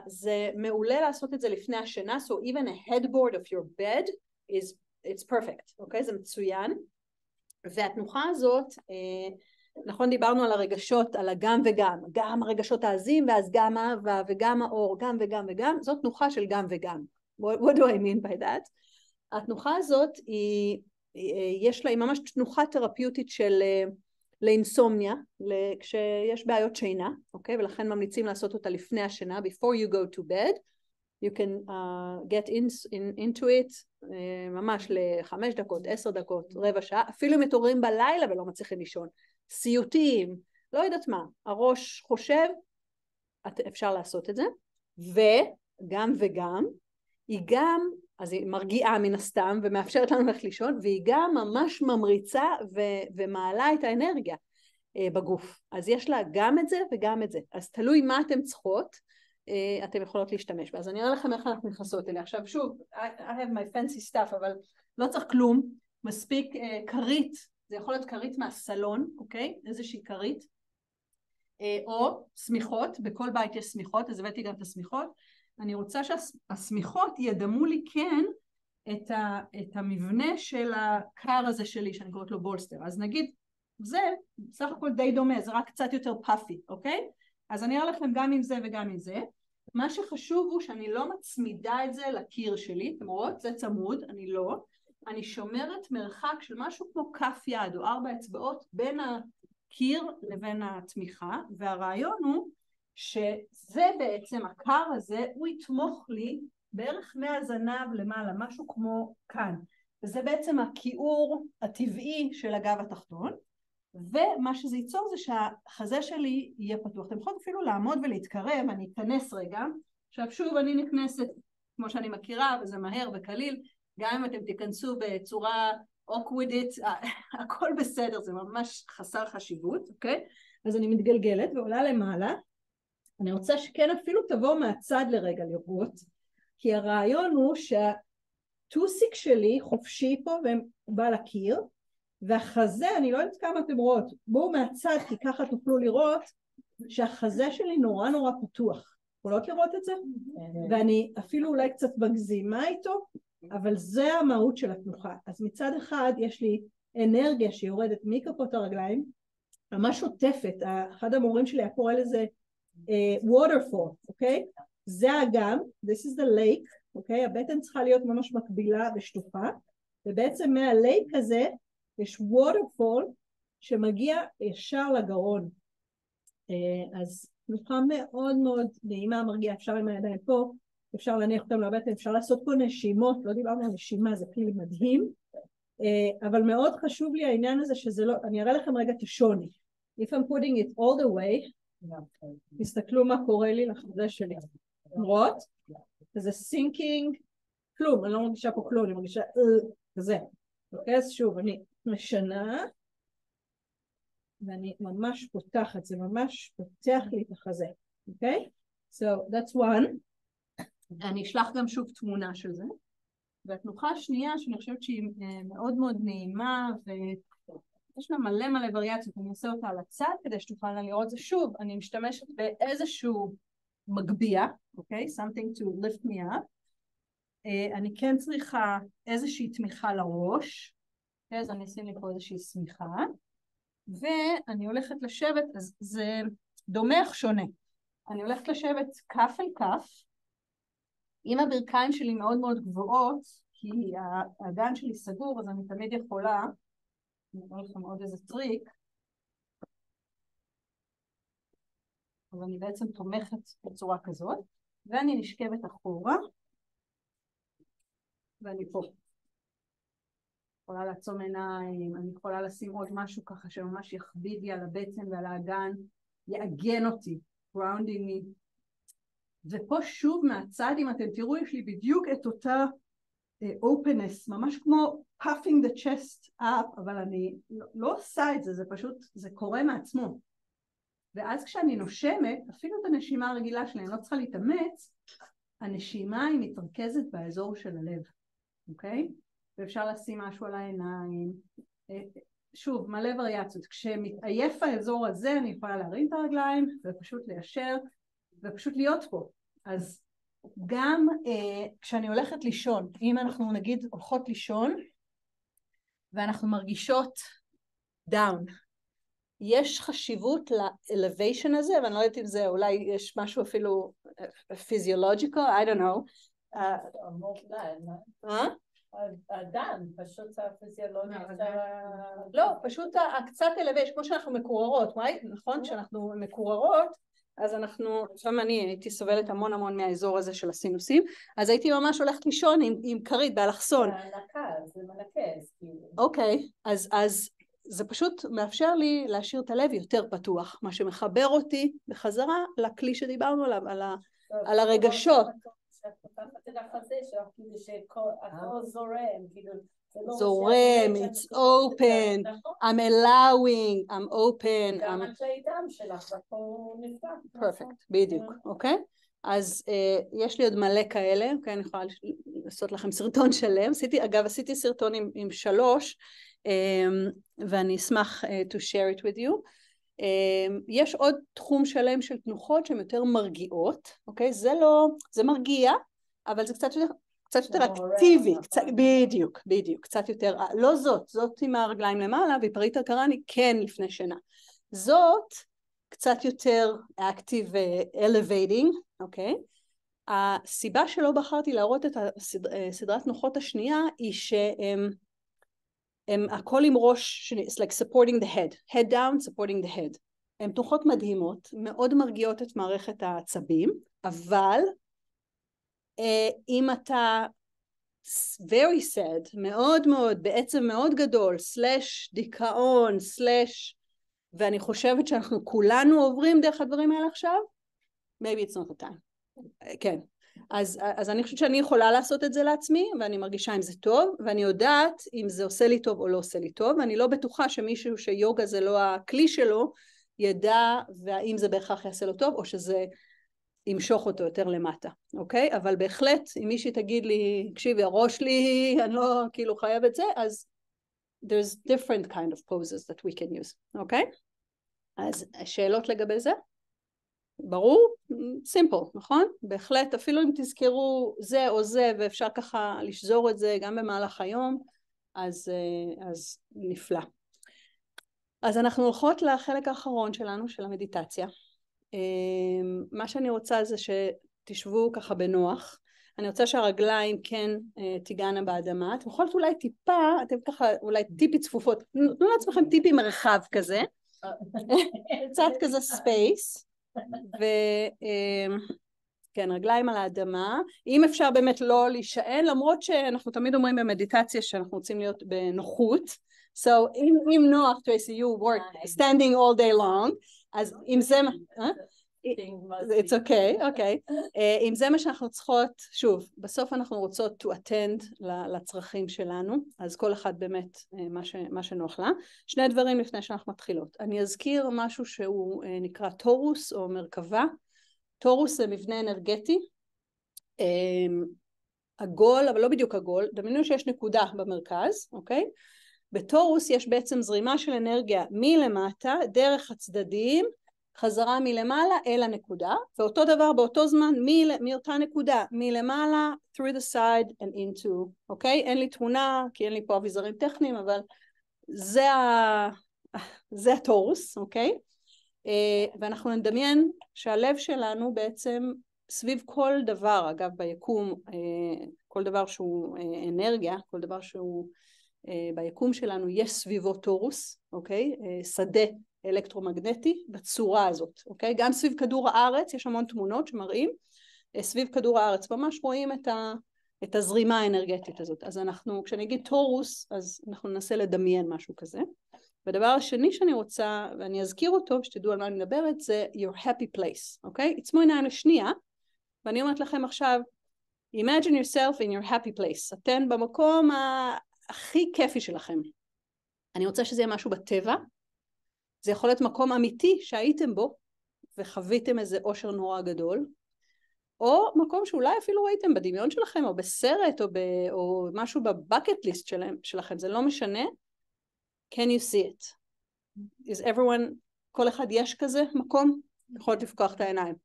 [SPEAKER 1] זה מעולה לעשות את זה לפני השינה, so even a headboard of your bed it's perfect, אוקיי? זה מצוין. והתנוחה הזאת, נכון, דיברנו על הרגשות, על הגם וגם, גם הרגשות העזים ואז גם אהבה וגם האור, גם וגם וגם, זאת תנוחה של גם וגם. What do I mean by that? התנוחה הזאת יש לה, היא ממש תנוחה תרפיוטית של לאינסומניה, כשיש בעיות שינה, אוקיי? ולכן ממליצים לעשות אותה לפני השינה, before you go to bed, you can get into it, ממש ל5 דקות, 10 דקות, רבע שעה, אפילו אם מתעוררים בלילה ולא מצליחים לישון, סיוטים, לא יודעת מה, הראש חושב, אפשר לעשות את זה, וגם וגם, היא גם, אז היא מרגיעה מן הסתם ומאפשרת לנו ללכת לישון, והיא גם ממש ממריצה ומעלה את האנרגיה בגוף. אז יש לה גם את זה וגם את זה. אז תלוי מה אתם צריכות, אתם יכולות להשתמש בה. אז אני אראה לכם איך אנחנו נכנסות אליה. עכשיו שוב, I have my fancy stuff, אבל לא צריך כלום. מספיק כרית, זה יכול להיות כרית מהסלון, אוקיי? איזושהי כרית. או סמיכות, בכל בית יש סמיכות, אז הבאתי גם את הסמיכות. אני רוצה שהסמיכות ידמו לי כן את המבנה של הקר הזה שלי, שאני קוראת לו בולסטר. אז נגיד, זה סך הכל די דומה, זה רק קצת יותר פאפי, אוקיי? אז אני אראה לכם גם עם זה וגם עם זה. מה שחשוב הוא שאני לא מצמידה את זה לקיר שלי, אתם רואות? זה צמוד, אני לא. אני שומרת מרחק של משהו כמו כף יד או 4 אצבעות בין הקיר לבין התמיכה, והרעיון הוא שזה בעצם, הקר הזה, הוא יתמוך לי בערך מהזנב למעלה, משהו כמו כאן. וזה בעצם הכיעור הטבעי של הגב התחתון, ומה שזה ייצור זה שהחזה שלי יהיה פתוח. אתם יכולים אפילו לעמוד ולהתקרב, אני אכנס רגע. עכשיו שוב אני נכנסת כמו שאני מכירה, וזה מהר וקליל, גם אם אתם תיכנסו בצורה אוקווידית, הכל בסדר, זה ממש חסר חשיבות, אוקיי? אז אני מתגלגלת ועולה למעלה. אני רוצה שכן אפילו תבוא מהצד לרגע לראות, כי הרעיון הוא שהטוסיק שלי חופשי פה ובא לקיר, והחזה, אני לא יודעת כמה אתם רואות, בואו מהצד כי ככה תוכלו לראות שהחזה שלי נורא נורא פתוח. יכולות לראות את זה? ואני אפילו אולי קצת מגזימה איתו, אבל זה המהות של התנוחה. אז מצד אחד יש לי אנרגיה שיורדת מכפות הרגליים, ממש שוטפת, אחד המורים שלי קורא לזה waterfall, אוקיי? זה האגם, this is the lake, אוקיי? הבטן צריכה להיות ממש מקבילה ושטוחה, ובעצם מהלייק הזה יש waterfall שמגיע ישר לגרון. אז תנוחה מאוד מאוד נעימה, מרגיעה, אפשר עם הידיים פה, אפשר להניח אותם לבטן, אפשר לעשות פה נשימות, לא דיברנו על נשימה, זה כלי מדהים, אבל מאוד חשוב לי העניין הזה שזה לא, אני אראה לכם רגע את השוני. If I'm putting it all the way, תסתכלו מה קורה לי לחזה שלי. למרות, זה sinking, כלום, אני לא מרגישה פה כלום, אני מרגישה כזה. אוקיי, אז שוב, אני משנה, ואני ממש פותחת, זה ממש פותח לי את החזה. אוקיי? So, that's one. אני אשלח גם שוב תמונה של זה. והתנוחה השנייה, שאני חושבת שהיא מאוד מאוד נעימה, ויש לה מלא מלא וריאציות, אני אעשה אותה על הצד כדי שתוכלנה לראות זה שוב, אני משתמשת באיזשהו מגביה, אוקיי? Something to lift me up. אני כן צריכה איזושהי תמיכה לראש, אז אני אשים לי פה איזושהי סמיכה, ואני הולכת לשבת, אז זה דומה אך שונה. אני הולכת לשבת כף אל כף, אם הברכיים שלי מאוד מאוד גבוהות, כי האגן שלי סגור, אז אני תמיד יכולה, אני אראה לכם עוד איזה טריק, אז אני בעצם תומכת בצורה כזאת, ואני נשכבת אחורה, ואני פה. יכולה לעצום עיניים, אני יכולה לשים עוד משהו ככה שממש יכביד לי על הבטן ועל האגן, יעגן אותי, grounding me. ופה שוב מהצד, אם אתם תראו, יש לי בדיוק את אותה openness, ממש כמו puffing the chest up, אבל אני לא עושה את זה, זה פשוט, זה קורה מעצמו. ואז כשאני נושמת, אפילו את הנשימה הרגילה שלי, אני לא צריכה להתאמץ, הנשימה היא מתרכזת באזור של הלב, אוקיי? ואפשר לשים משהו על העיניים. שוב, מלא וריאציות. כשמתעייף האזור הזה, אני יכולה להרים את הרגליים, ופשוט ליישר, ופשוט להיות פה. אז גם כשאני הולכת לישון, אם אנחנו נגיד הולכות לישון, ואנחנו מרגישות דאון, יש חשיבות ל-elevation הזה, ואני לא יודעת אם זה, אולי יש משהו אפילו physiological, I don't know.
[SPEAKER 2] אדם, פשוט הפיזיולוגיה.
[SPEAKER 1] לא, פשוט קצת elevation, כמו שאנחנו מקוררות, נכון? כשאנחנו מקוררות, אז אנחנו, עכשיו אני הייתי סובלת המון המון מהאזור הזה של הסינוסים, אז הייתי ממש הולכת לישון עם כרית באלכסון.
[SPEAKER 2] זה מנקז. אוקיי,
[SPEAKER 1] אז זה פשוט מאפשר לי להשאיר את הלב יותר פתוח, מה שמחבר אותי בחזרה לכלי שדיברנו עליו, על הרגשות. זורם, it's open, I'm allowing, I'm open.
[SPEAKER 2] גם אנשי דם שלך, פה נפתח.
[SPEAKER 1] Perfect, בדיוק, אוקיי? אז יש לי עוד מלא כאלה, אוקיי? אני יכולה לעשות לכם סרטון שלם. אגב, עשיתי סרטון עם 3, ואני אשמח to share it with you. יש עוד תחום שלם של תנוחות שהן יותר מרגיעות, אוקיי? זה מרגיע, אבל זה קצת יותר אקטיבי, בדיוק, קצת יותר, לא זאת עם הרגליים למעלה, ויפריטה קרני כן לפני שינה. זאת קצת יותר active elevating, אוקיי? הסיבה שלא בחרתי להראות את הסדרת נוחות השנייה היא שהם הכל עם ראש, it's like supporting the head down, supporting the head. הן תנוחות מדהימות, מאוד מרגיעות את מערכת העצבים, אבל אם אתה very sad, מאוד מאוד, בעצב מאוד גדול, סלש דיכאון, סלש, ואני חושבת שאנחנו כולנו עוברים דרך הדברים האלה עכשיו, maybe it's not the time. כן. אז אני חושבת שאני יכולה לעשות את זה לעצמי, ואני מרגישה אם זה טוב, ואני יודעת אם זה עושה לי טוב או לא עושה לי טוב, ואני לא בטוחה שמישהו שיוגה זה לא הכלי שלו, ידע והאם זה בהכרח יעשה לו טוב, או שזה ימשוך אותו יותר למטה, אוקיי? אבל בהחלט, אם מישהי תגיד לי, תקשיבי, הראש לי, אני לא כאילו חייב את זה, אז there's different kind of poses that we can use, אוקיי? אז שאלות לגבי זה? ברור? simple, נכון? בהחלט, אפילו אם תזכרו זה או זה, ואפשר ככה לשזור את זה גם במהלך היום, אז נפלא. אז אנחנו הולכות לחלק האחרון שלנו, של המדיטציה. מה שאני רוצה זה שתשבו ככה בנוח. אני רוצה שהרגליים כן תיגענה באדמה. אתם יכולות אולי טיפה, אתם ככה אולי טיפי צפופות, תנו לעצמכם טיפי מרחב כזה. קצת כזה ספייס. כן, רגליים על האדמה. אם אפשר באמת לא להישען, למרות שאנחנו תמיד אומרים במדיטציה שאנחנו רוצים להיות בנוחות. So, אם נוח, Tracy, you work standing all day long, אז אם זה... It's okay, okay. אם זה מה שאנחנו צריכות, שוב, בסוף אנחנו רוצות to attend לצרכים שלנו, אז כל אחד באמת מה שנוח לה. שני דברים לפני שאנחנו מתחילות. אני אזכיר משהו שהוא נקרא טורוס או מרכבה. טורוס זה מבנה אנרגטי, עגול, אבל לא בדיוק עגול, דמיינו שיש נקודה במרכז, אוקיי? בטורוס יש בעצם זרימה של אנרגיה מלמטה, דרך הצדדים, חזרה מלמעלה אל הנקודה, ואותו דבר באותו זמן מאותה נקודה, מלמעלה, through the side and into, אוקיי? אין לי תמונה, כי אין לי פה אביזרים טכניים, אבל זה הטורוס, אוקיי? ואנחנו נדמיין שהלב שלנו בעצם סביב כל דבר, אגב ביקום, כל דבר שהוא אנרגיה, כל דבר שהוא ביקום שלנו יש סביבו טורוס, אוקיי? שדה אלקטרומגנטי בצורה הזאת, אוקיי? גם סביב כדור הארץ, יש המון תמונות שמראים, סביב כדור הארץ ממש רואים את הזרימה האנרגטית הזאת. אז אנחנו, כשאני אגיד טורוס, אז אנחנו ננסה לדמיין משהו כזה. והדבר השני שאני רוצה, ואני אזכיר אותו, שתדעו על מה אני מדברת, זה your happy place, אוקיי? עצמו עיניים לשנייה, ואני אומרת לכם עכשיו, imagine yourself in your happy place. אתן במקום הכי כיפי שלכם. אני רוצה שזה יהיה משהו בטבע, זה יכול להיות מקום אמיתי שהייתם בו, וחוויתם איזה אושר נורא גדול, או מקום שאולי אפילו ראיתם בדמיון שלכם, או בסרט, או משהו בבקט ליסט שלכם, זה לא משנה. Can you see it? Is everyone, כל אחד יש כזה מקום? יכולת לפקוח את העיניים.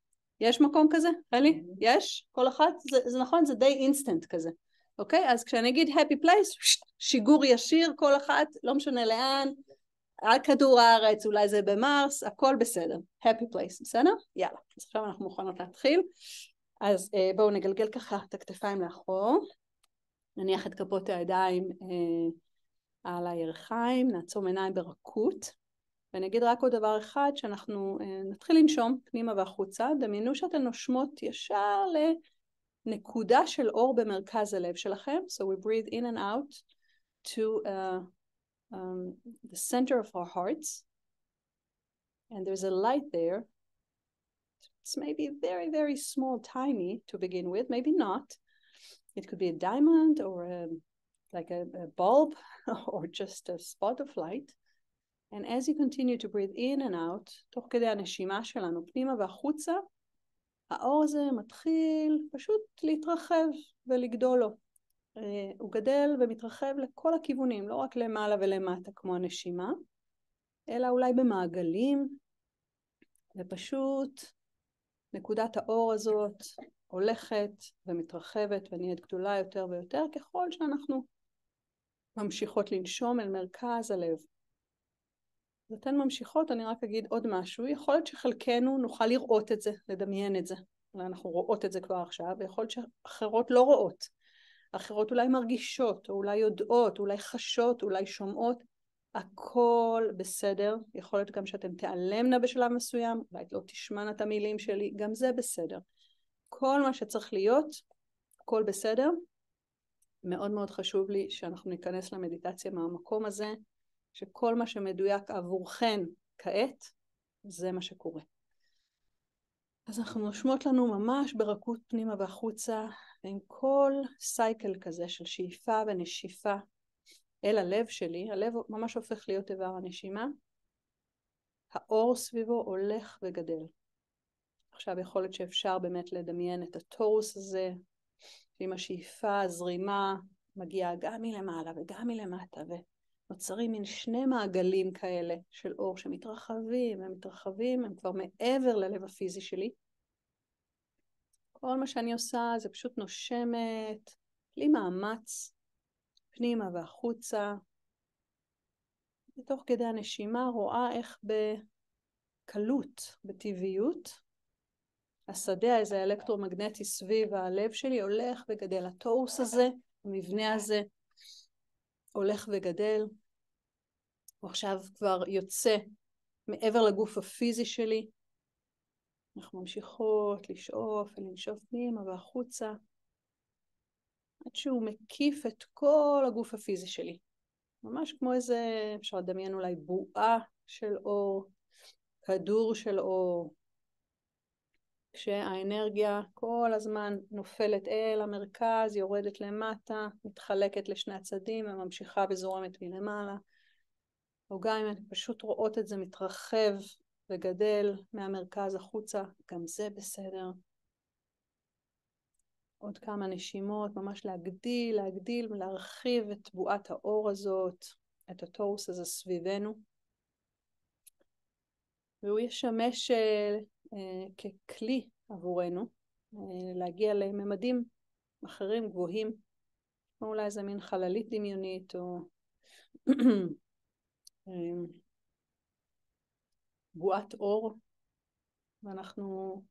[SPEAKER 1] יש מקום כזה? אלי? יש? כל אחד? זה נכון, זה די אינסטנט כזה. אוקיי? אז כשאני אגיד happy place, שיגור ישיר, כל אחד, לא משנה לאן, על כדור הארץ, אולי זה במרס, הכל בסדר. happy place, בסדר? יאללה. אז עכשיו אנחנו מוכנות להתחיל. אז בואו נגלגל ככה את הכתפיים לאחור. נניח את כפות הידיים על הירכיים, נעצום עיניים ברכות. ואני אגיד רק עוד דבר אחד, שאנחנו נתחיל לנשום פנימה והחוצה. דמיינו שאתן נושמות ישר לנקודה של אור במרכז הלב שלכם. So we breathe in and out to the center of our hearts. And there's a light there. It's maybe very, very small, tiny to begin with, maybe not. It could be a diamond or like a bulb or just a spot of light. And as you continue to breathe in and out, תוך כדי הנשימה שלנו פנימה והחוצה, האור הזה מתחיל פשוט להתרחב ולגדול לו. הוא גדל ומתרחב לכל הכיוונים, לא רק למעלה ולמטה כמו הנשימה, אלא אולי במעגלים, ופשוט נקודת האור הזאת הולכת ומתרחבת ונהיית גדולה יותר ויותר ככל שאנחנו ממשיכות לנשום אל מרכז הלב. ואתן ממשיכות, אני רק אגיד עוד משהו, יכול להיות שחלקנו נוכל לראות את זה, לדמיין את זה. אולי אנחנו רואות את זה כבר עכשיו, ויכול להיות שאחרות לא רואות. אחרות אולי מרגישות, או אולי יודעות, אולי חשות, אולי שומעות. הכל בסדר. יכול להיות גם שאתם תיעלמנה בשלב מסוים, אולי לא תשמענה את המילים שלי, גם זה בסדר. כל מה שצריך להיות, הכל בסדר. מאוד מאוד חשוב לי שאנחנו ניכנס למדיטציה מהמקום הזה, שכל מה שמדויק עבורכן כעת, זה מה שקורה. אז אנחנו נושמות לנו ממש ברכות פנימה והחוצה, עם כל סייקל כזה של שאיפה ונשיפה אל הלב שלי. הלב ממש הופך להיות איבר הנשימה. האור סביבו הולך וגדל. עכשיו יכול להיות שאפשר באמת לדמיין את הטורוס הזה, עם השאיפה, הזרימה, מגיעה גם מלמעלה וגם מלמטה, ונוצרים מין שני מעגלים כאלה של אור שמתרחבים, הם מתרחבים, הם כבר מעבר ללב הפיזי שלי. כל מה שאני עושה זה פשוט נושמת, בלי מאמץ, פנימה והחוצה. ותוך כדי הנשימה רואה איך בקלות, בטבעיות, השדה הזה האלקטרומגנטי סביב הלב שלי הולך וגדל. הטורוס הזה, המבנה הזה, הולך וגדל. הוא עכשיו כבר יוצא מעבר לגוף הפיזי שלי. אנחנו ממשיכות לשאוף ולנשוף פנימה והחוצה, עד שהוא מקיף את כל הגוף הפיזי שלי. ממש כמו איזה, אפשר לדמיין אולי בועה של אור, כדור של אור, כשהאנרגיה כל הזמן נופלת אל המרכז, יורדת למטה, מתחלקת לשני הצדים וממשיכה וזורמת מלמעלה. או גם אם אתם פשוט רואות את זה מתרחב וגדל מהמרכז החוצה, גם זה בסדר. עוד כמה נשימות, ממש להגדיל ולהרחיב את בועת האור הזאת, את הטורוס הזה סביבנו. והוא ישמש ככלי עבורנו להגיע לממדים אחרים גבוהים, כמו אולי איזה מין חללית דמיונית או בועת אור. ואנחנו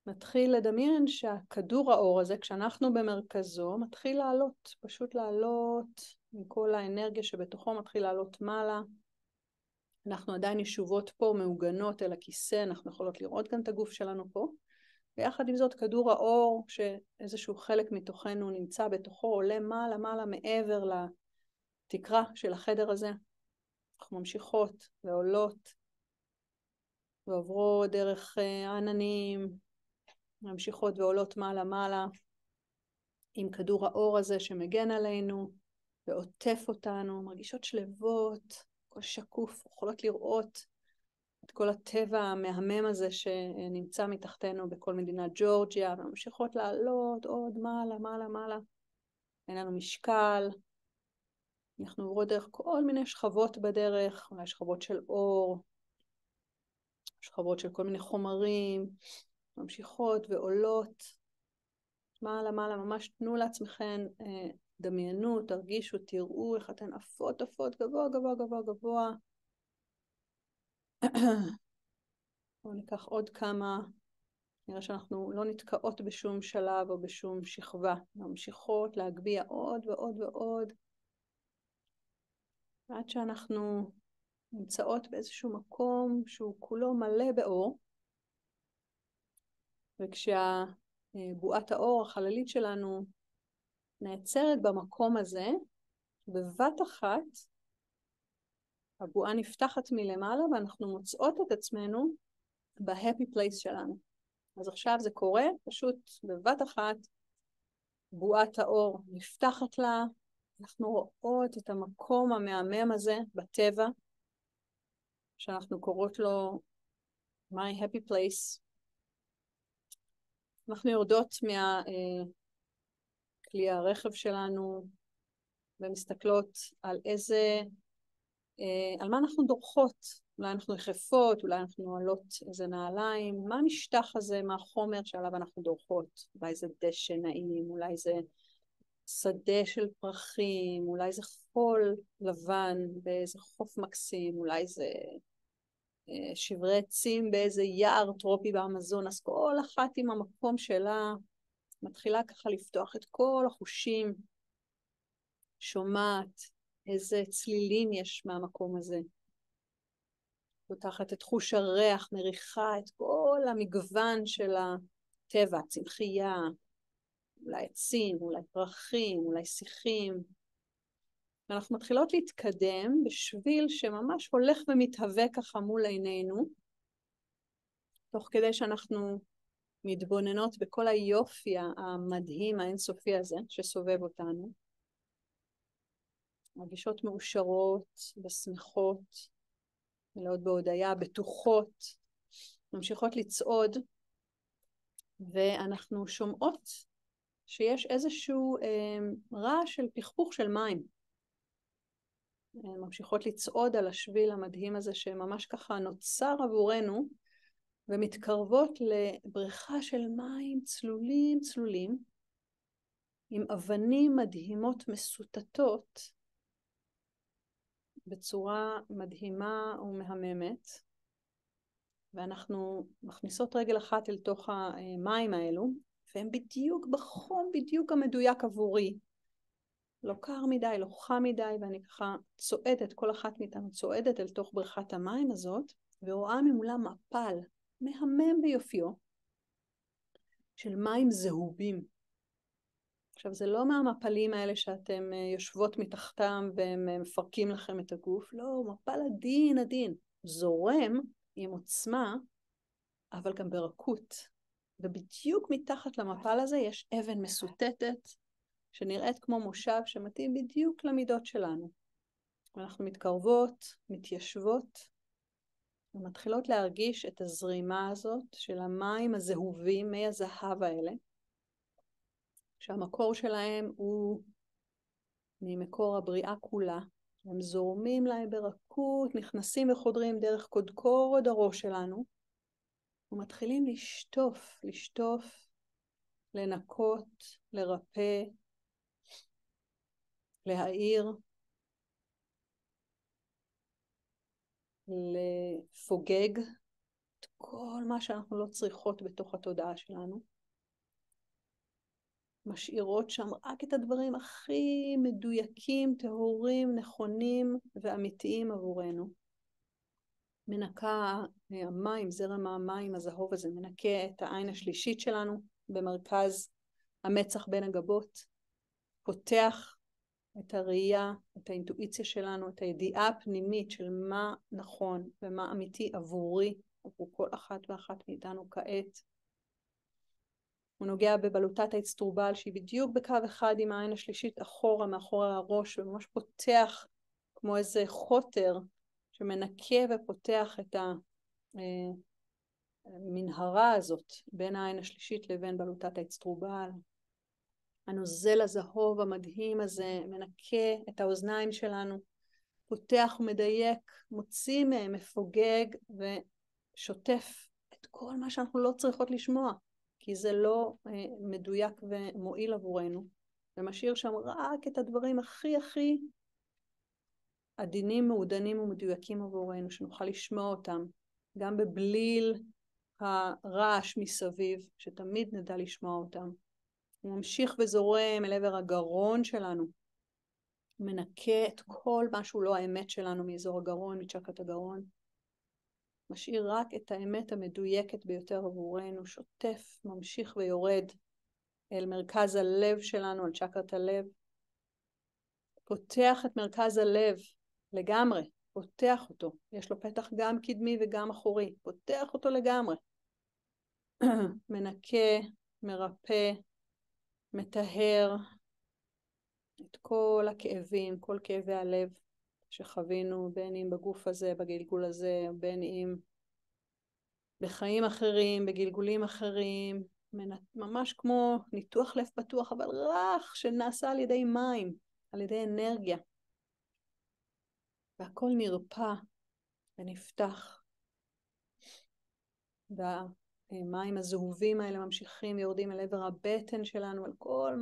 [SPEAKER 1] נתחיל לדמיין שהכדור האור הזה, כשאנחנו במרכזו, מתחיל לעלות, פשוט לעלות, עם כל האנרגיה שבתוכו מתחיל לעלות מעלה. אנחנו עדיין ישובות פה, מעוגנות אל הכיסא, אנחנו יכולות לראות גם את הגוף שלנו פה. ויחד עם זאת, כדור האור, שאיזשהו חלק מתוכנו נמצא בתוכו, עולה מעלה מעבר לתקרה של החדר הזה. אנחנו ממשיכות ועולות, ועוברות דרך העננים, ממשיכות ועולות מעלה, עם כדור האור הזה שמגן עלינו, ועוטף אותנו, מרגישות שלוות, כל שקוף, יכולות לראות את כל הטבע המהמם הזה שנמצא מתחתנו בכל מדינת ג'ורג'יה, וממשיכות לעלות עוד מעלה. אין לנו משקל, אנחנו עוברות דרך כל מיני שכבות בדרך, אולי שכבות של אור, שכבות של כל מיני חומרים, ממשיכות ועולות מעלה, ממש תנו לעצמכם דמיינו, תרגישו, תראו איך אתן עפות גבוה. בואו ניקח עוד כמה, נראה שאנחנו לא נתקעות בשום שלב או בשום שכבה, ממשיכות להגביה עוד, עד שאנחנו נמצאות באיזשהו מקום שהוא כולו מלא באור, וכשהבועת האור החללית שלנו נעצרת במקום הזה, בבת אחת הבועה נפתחת מלמעלה ואנחנו מוצאות את עצמנו בהפי פלייס שלנו. אז עכשיו זה קורה, פשוט בבת אחת בועת האור נפתחת לה, אנחנו רואות את המקום המהמם הזה בטבע, שאנחנו קוראות לו My Happy Place. אנחנו יורדות מכלי הרכב שלנו ומסתכלות על על מה אנחנו דורכות. אולי אנחנו יחפות, אולי אנחנו עלות איזה נעליים, מה המשטח הזה, מה החומר שעליו אנחנו דורכות. אולי זה דשא נעים, אולי זה שדה של פרחים, אולי זה חול לבן באיזה חוף מקסים, אולי זה שברי עצים באיזה יער טרופי באמזון, אז כל אחת עם המקום שלה מתחילה ככה לפתוח את כל החושים, שומעת איזה צלילים יש מהמקום הזה. פותחת את חוש הריח, מריחה את כל המגוון של הטבע, צמחייה, אולי עצים, אולי פרחים, אולי שיחים. ואנחנו מתחילות להתקדם בשביל שממש הולך ומתהווה ככה מול עינינו, תוך כדי שאנחנו מתבוננות בכל היופי המדהים האינסופי הזה שסובב אותנו. מרגישות מאושרות ושמחות, מלאות בהודיה, בטוחות, ממשיכות לצעוד, ואנחנו שומעות שיש איזשהו רעש של פכפוך של מים. ממשיכות לצעוד על השביל המדהים הזה שממש ככה נוצר עבורנו, ומתקרבות לבריכה של מים צלולים צלולים, עם אבנים מדהימות מסוטטות, בצורה מדהימה ומהממת, ואנחנו מכניסות רגל אחת אל תוך המים האלו, והם בדיוק בחום בדיוק המדויק עבורי. לא קר מדי, לא חם מדי, ואני ככה צועדת, כל אחת מאיתנו צועדת אל תוך בריכת המים הזאת, ורואה ממולה מפל מהמם ביופיו של מים זהובים. עכשיו זה לא מהמפלים האלה שאתם יושבות מתחתם והם מפרקים לכם את הגוף, לא, מפל עדין עדין, זורם עם עוצמה, אבל גם ברכות. ובדיוק מתחת למפל הזה יש אבן מסוטטת, שנראית כמו מושב שמתאים בדיוק למידות שלנו. אנחנו מתקרבות, מתיישבות, ומתחילות להרגיש את הזרימה הזאת של המים הזהובים, מי הזהב האלה, שהמקור שלהם הוא ממקור הבריאה כולה. הם זורמים להם ברכות, נכנסים וחודרים דרך קודקוד הראש שלנו, ומתחילים לשטוף, לנקות, לרפא, להאיר, לפוגג את כל מה שאנחנו לא צריכות בתוך התודעה שלנו. משאירות שם רק את הדברים הכי מדויקים, טהורים, נכונים ואמיתיים עבורנו. מנקה המים, זרם המים הזהוב הזה, מנקה את העין השלישית שלנו במרכז המצח בין הגבות, פותח את הראייה, את האינטואיציה שלנו, את הידיעה הפנימית של מה נכון ומה אמיתי עבורי, עבור כל אחת ואחת מאיתנו כעת. הוא נוגע בבלוטת האצטרובל שהיא בדיוק בקו אחד עם העין השלישית אחורה, מאחורי הראש, וממש פותח כמו איזה חוטר שמנקה ופותח את המנהרה הזאת בין העין השלישית לבין בלוטת האצטרובל. הנוזל הזהוב המדהים הזה מנקה את האוזניים שלנו, פותח ומדייק, מוציא מהם, מפוגג ושוטף את כל מה שאנחנו לא צריכות לשמוע, כי זה לא מדויק ומועיל עבורנו, ומשאיר שם רק את הדברים הכי עדינים, מעודנים ומדויקים עבורנו, שנוכל לשמוע אותם, גם בבליל הרעש מסביב, שתמיד נדע לשמוע אותם. הוא ממשיך וזורם אל עבר הגרון שלנו, מנקה את כל מה שהוא לא האמת שלנו מאזור הגרון, מצ'קרת הגרון. משאיר רק את האמת המדויקת ביותר עבורנו, שוטף, ממשיך ויורד אל מרכז הלב שלנו, על צ'קרת הלב. פותח את מרכז הלב לגמרי, פותח אותו. יש לו פתח גם קדמי וגם אחורי, פותח אותו לגמרי. מנקה, מרפא, מטהר את כל הכאבים, כל כאבי הלב שחווינו, בין אם בגוף הזה, בגלגול הזה, בין אם בחיים אחרים, בגלגולים אחרים, ממש כמו ניתוח לב פתוח, אבל רך שנעשה על ידי מים, על ידי אנרגיה. והכל נרפא ונפתח. והמים הזהובים האלה ממשיכים ויורדים אל עבר הבטן שלנו, על כל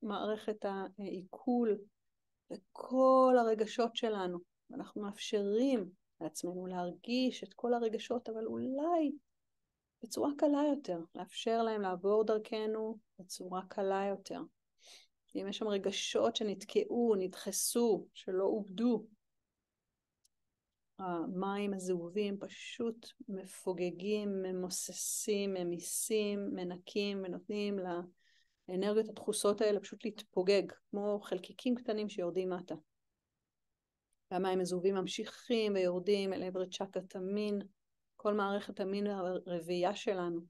[SPEAKER 1] מערכת העיכול וכל הרגשות שלנו. ואנחנו מאפשרים לעצמנו להרגיש את כל הרגשות, אבל אולי בצורה קלה יותר, לאפשר להם לעבור דרכנו בצורה קלה יותר. אם יש שם רגשות שנתקעו, נדחסו, שלא עובדו, המים הזהובים פשוט מפוגגים, ממוססים, ממיסים, מנקים ונותנים לאנרגיות הדחוסות האלה פשוט להתפוגג, כמו חלקיקים קטנים שיורדים מטה. והמים הזהובים ממשיכים ויורדים אל עבר צ'קרת המין, כל מערכת המין הרביעייה שלנו,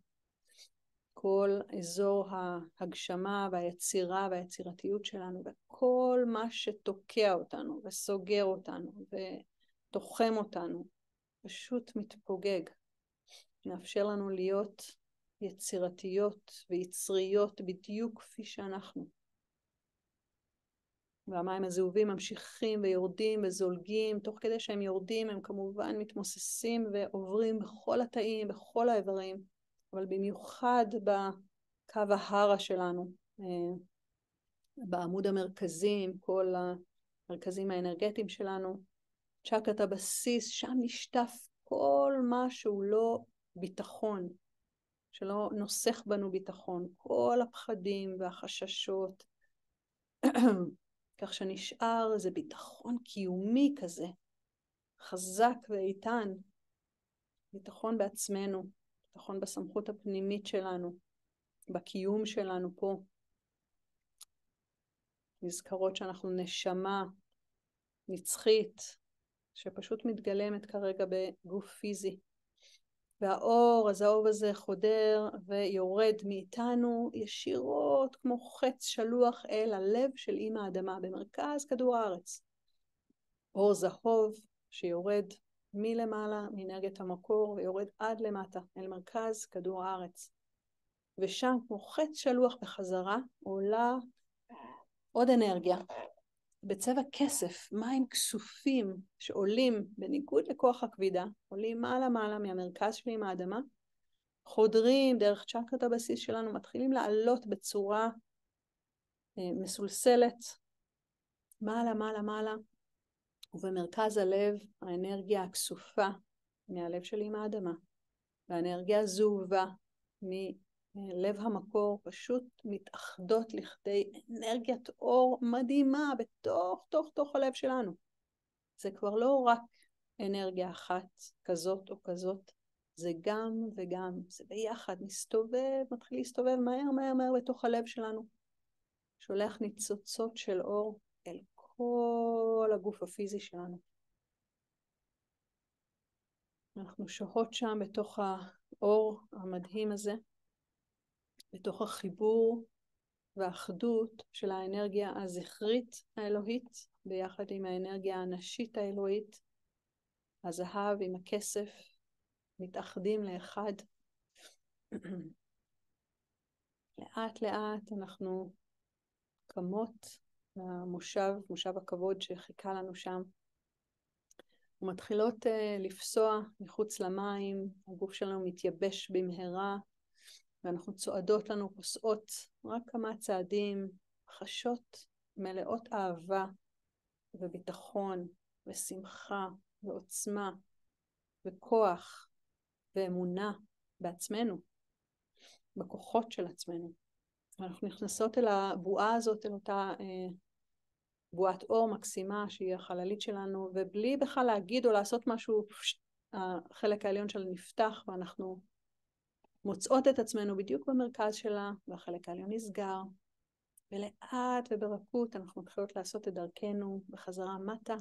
[SPEAKER 1] כל אזור ההגשמה והיצירה והיצירתיות שלנו, וכל מה שתוקע אותנו וסוגר אותנו ותוחם אותנו, פשוט מתפוגג. מאפשר לנו להיות יצירתיות ויצריות בדיוק כפי שאנחנו. והמים הזהובים ממשיכים ויורדים וזולגים, תוך כדי שהם יורדים הם כמובן מתמוססים ועוברים בכל התאים, בכל האיברים, אבל במיוחד בקו ההרה שלנו, בעמוד המרכזי, עם כל המרכזים האנרגטיים שלנו, צ'קרת הבסיס, שם נשטף כל מה שהוא לא ביטחון, שלא נוסח בנו ביטחון, כל הפחדים והחששות, כך שנשאר איזה ביטחון קיומי כזה, חזק ואיתן, ביטחון בעצמנו, ביטחון בסמכות הפנימית שלנו, בקיום שלנו פה. נזכרות שאנחנו נשמה נצחית, שפשוט מתגלמת כרגע בגוף פיזי. והאור, הזהוב הזה חודר ויורד מאיתנו ישירות כמו חץ שלוח אל הלב של אמא האדמה במרכז כדור הארץ. אור זהוב שיורד מלמעלה מאנרגיית המקור ויורד עד למטה אל מרכז כדור הארץ. ושם כמו חץ שלוח בחזרה עולה עוד אנרגיה. בצבע כסף, מים כסופים שעולים בניגוד לכוח הכבידה, עולים מעלה מהמרכז שלי עם האדמה, חודרים דרך צ'קרת הבסיס שלנו, מתחילים לעלות בצורה מסולסלת, מעלה, ובמרכז הלב האנרגיה הכסופה מהלב שלי עם האדמה, והאנרגיה הזהובה מלב המקור פשוט מתאחדות לכדי אנרגיית אור מדהימה בתוך הלב שלנו. זה כבר לא רק אנרגיה אחת כזאת או כזאת, זה גם וגם, זה ביחד, מתחיל להסתובב מהר בתוך הלב שלנו, שולח ניצוצות של אור אל כל הגוף הפיזי שלנו. אנחנו שוהות שם בתוך האור המדהים הזה, בתוך החיבור והאחדות של האנרגיה הזכרית האלוהית, ביחד עם האנרגיה הנשית האלוהית, הזהב עם הכסף, מתאחדים לאחד. לאט לאט אנחנו קמות מושב הכבוד שחיכה לנו שם, ומתחילות לפסוע מחוץ למים, הגוף שלנו מתייבש במהרה, ואנחנו צועדות לנו, פוסעות רק כמה צעדים, חשות מלאות אהבה וביטחון ושמחה ועוצמה וכוח ואמונה בעצמנו, בכוחות של עצמנו. אנחנו נכנסות אל הבועה הזאת, אל אותה בועת אור מקסימה שהיא החללית שלנו, ובלי בכלל להגיד או לעשות משהו, החלק העליון שלה נפתח ואנחנו מוצאות את עצמנו בדיוק במרכז שלה, והחלק העליון נסגר, ולאט וברכות אנחנו מתחילות לעשות את דרכנו בחזרה מטה,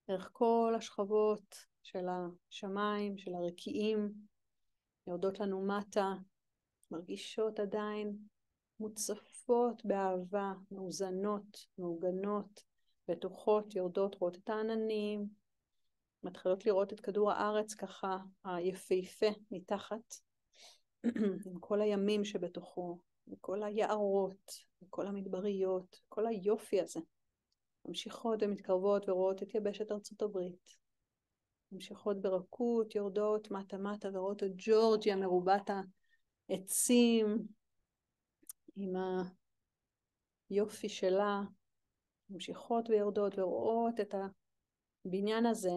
[SPEAKER 1] דרך כל השכבות של השמיים, של הרקיעים, יורדות לנו מטה, מרגישות עדיין מוצפות באהבה, מאוזנות, מעוגנות, בטוחות, יורדות, רואות את העננים, מתחילות לראות את כדור הארץ ככה היפהפה מתחת, עם כל הימים שבתוכו, וכל היערות, וכל המדבריות, כל היופי הזה. ממשיכות ומתקרבות ורואות את יבשת ארצות הברית. ממשיכות ברכות, יורדות מטה ורואות את ג'ורג'יה מרובת העצים, עם היופי שלה. ממשיכות ויורדות ורואות את הבניין הזה,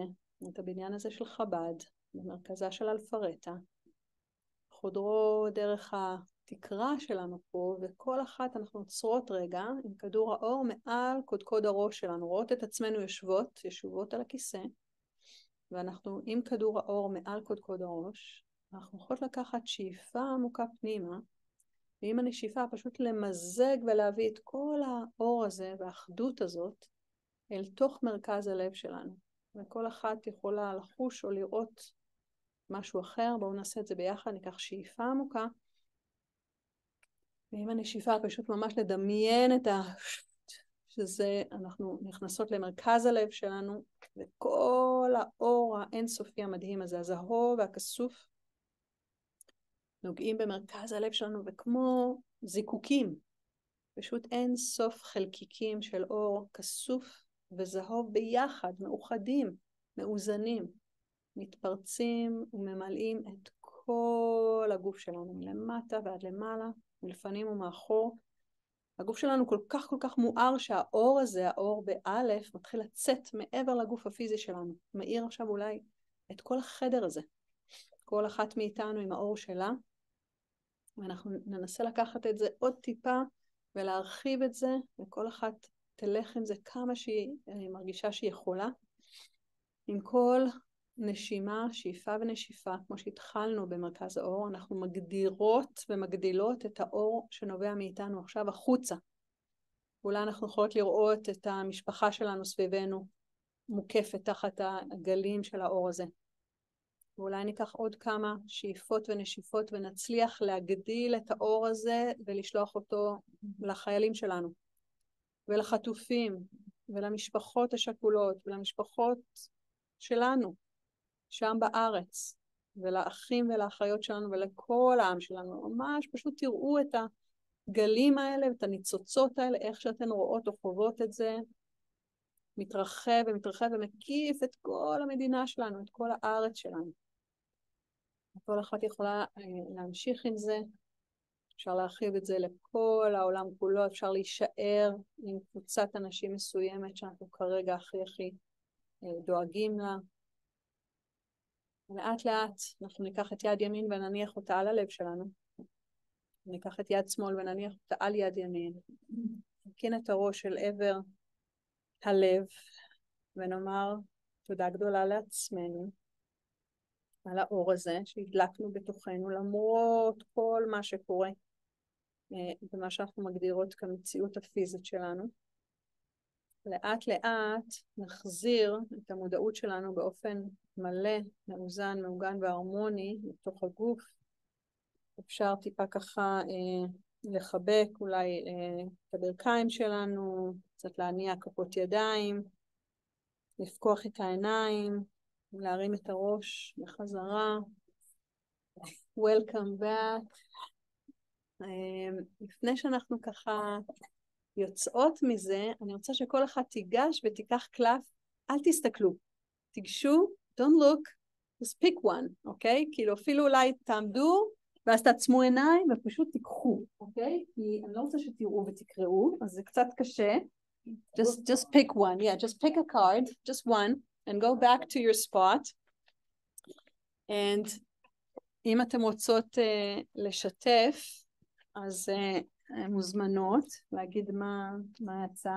[SPEAKER 1] את הבניין הזה של חב"ד, במרכזה של אלפרטה, חודרו דרך התקרה שלנו פה, וכל אחת אנחנו עוצרות רגע עם כדור האור מעל קודקוד הראש שלנו, רואות את עצמנו ישובות על הכיסא, ואנחנו עם כדור האור מעל קודקוד הראש, אנחנו יכולות לקחת שאיפה עמוקה פנימה, ועם הנשיפה פשוט למזג ולהביא את כל האור הזה והאחדות הזאת אל תוך מרכז הלב שלנו. וכל אחת יכולה לחוש או לראות משהו אחר. בואו נעשה את זה ביחד, ניקח שאיפה עמוקה, ועם הנשיפה פשוט ממש לדמיין את שזה, אנחנו נכנסות למרכז הלב שלנו, וכל האור האינסופי המדהים הזה, הזהוב והכסוף, נוגעים במרכז הלב שלנו, וכמו זיקוקים, פשוט אין סוף חלקיקים של אור כסוף וזהוב ביחד, מאוחדים, מאוזנים, מתפרצים וממלאים את כל הגוף שלנו, מלמטה ועד למעלה, מלפנים ומאחור. הגוף שלנו כל כך מואר שהאור הזה, האור באלף, מתחיל לצאת מעבר לגוף הפיזי שלנו. מאיר עכשיו אולי את כל החדר הזה. כל אחת מאיתנו עם האור שלה. ואנחנו ננסה לקחת את זה עוד טיפה ולהרחיב את זה, וכל אחת תלך עם זה כמה שהיא מרגישה שהיא יכולה. עם כל נשימה, שאיפה ונשיפה, כמו שהתחלנו במרכז האור, אנחנו מגדירות ומגדילות את האור שנובע מאיתנו עכשיו החוצה. אולי אנחנו יכולות לראות את המשפחה שלנו סביבנו מוקפת תחת הגלים של האור הזה. ואולי ניקח עוד כמה שאיפות ונשיפות ונצליח להגדיל את האור הזה ולשלוח אותו לחיילים שלנו ולחטופים ולמשפחות השכולות ולמשפחות שלנו שם בארץ, ולאחים ולאחיות שלנו ולכל העם שלנו. ממש פשוט תראו את הגלים האלה ואת הניצוצות האלה, איך שאתן רואות או חוות את זה, מתרחב ומתרחב ומקיף את כל המדינה שלנו, את כל הארץ שלנו. כל אחת יכולה להמשיך עם זה, אפשר להרחיב את זה לכל העולם כולו, אפשר להישאר עם קבוצת אנשים מסוימת שאנחנו כרגע הכי דואגים לה. לאט לאט אנחנו ניקח את יד ימין ונניח אותה על הלב שלנו. ניקח את יד שמאל ונניח אותה על יד ימין. נרכין את הראש של עבר הלב ונאמר תודה גדולה לעצמנו על האור הזה שהדלקנו בתוכנו למרות כל מה שקורה ומה שאנחנו מגדירות כמציאות הפיזית שלנו. לאט לאט נחזיר את המודעות שלנו באופן מלא, מאוזן, מעוגן והרמוני לתוך הגוף. אפשר טיפה ככה לחבק אולי את הברכיים שלנו, קצת להניע כפות ידיים, לפקוח את העיניים, להרים את הראש בחזרה. Welcome back. לפני שאנחנו ככה יוצאות מזה, אני רוצה שכל אחד תיגש ותיקח קלף, אל תסתכלו, תיגשו, don't look, just pick one, אוקיי? כאילו אפילו אולי תעמדו, ואז תעצמו עיניים ופשוט תיקחו, אוקיי? כי אני לא רוצה שתראו ותקראו, אז זה קצת קשה. Just pick one, yeah, just pick a card, just one, and go back to your spot. And אם אתם רוצות לשתף, אז מוזמנות להגיד מה יצא.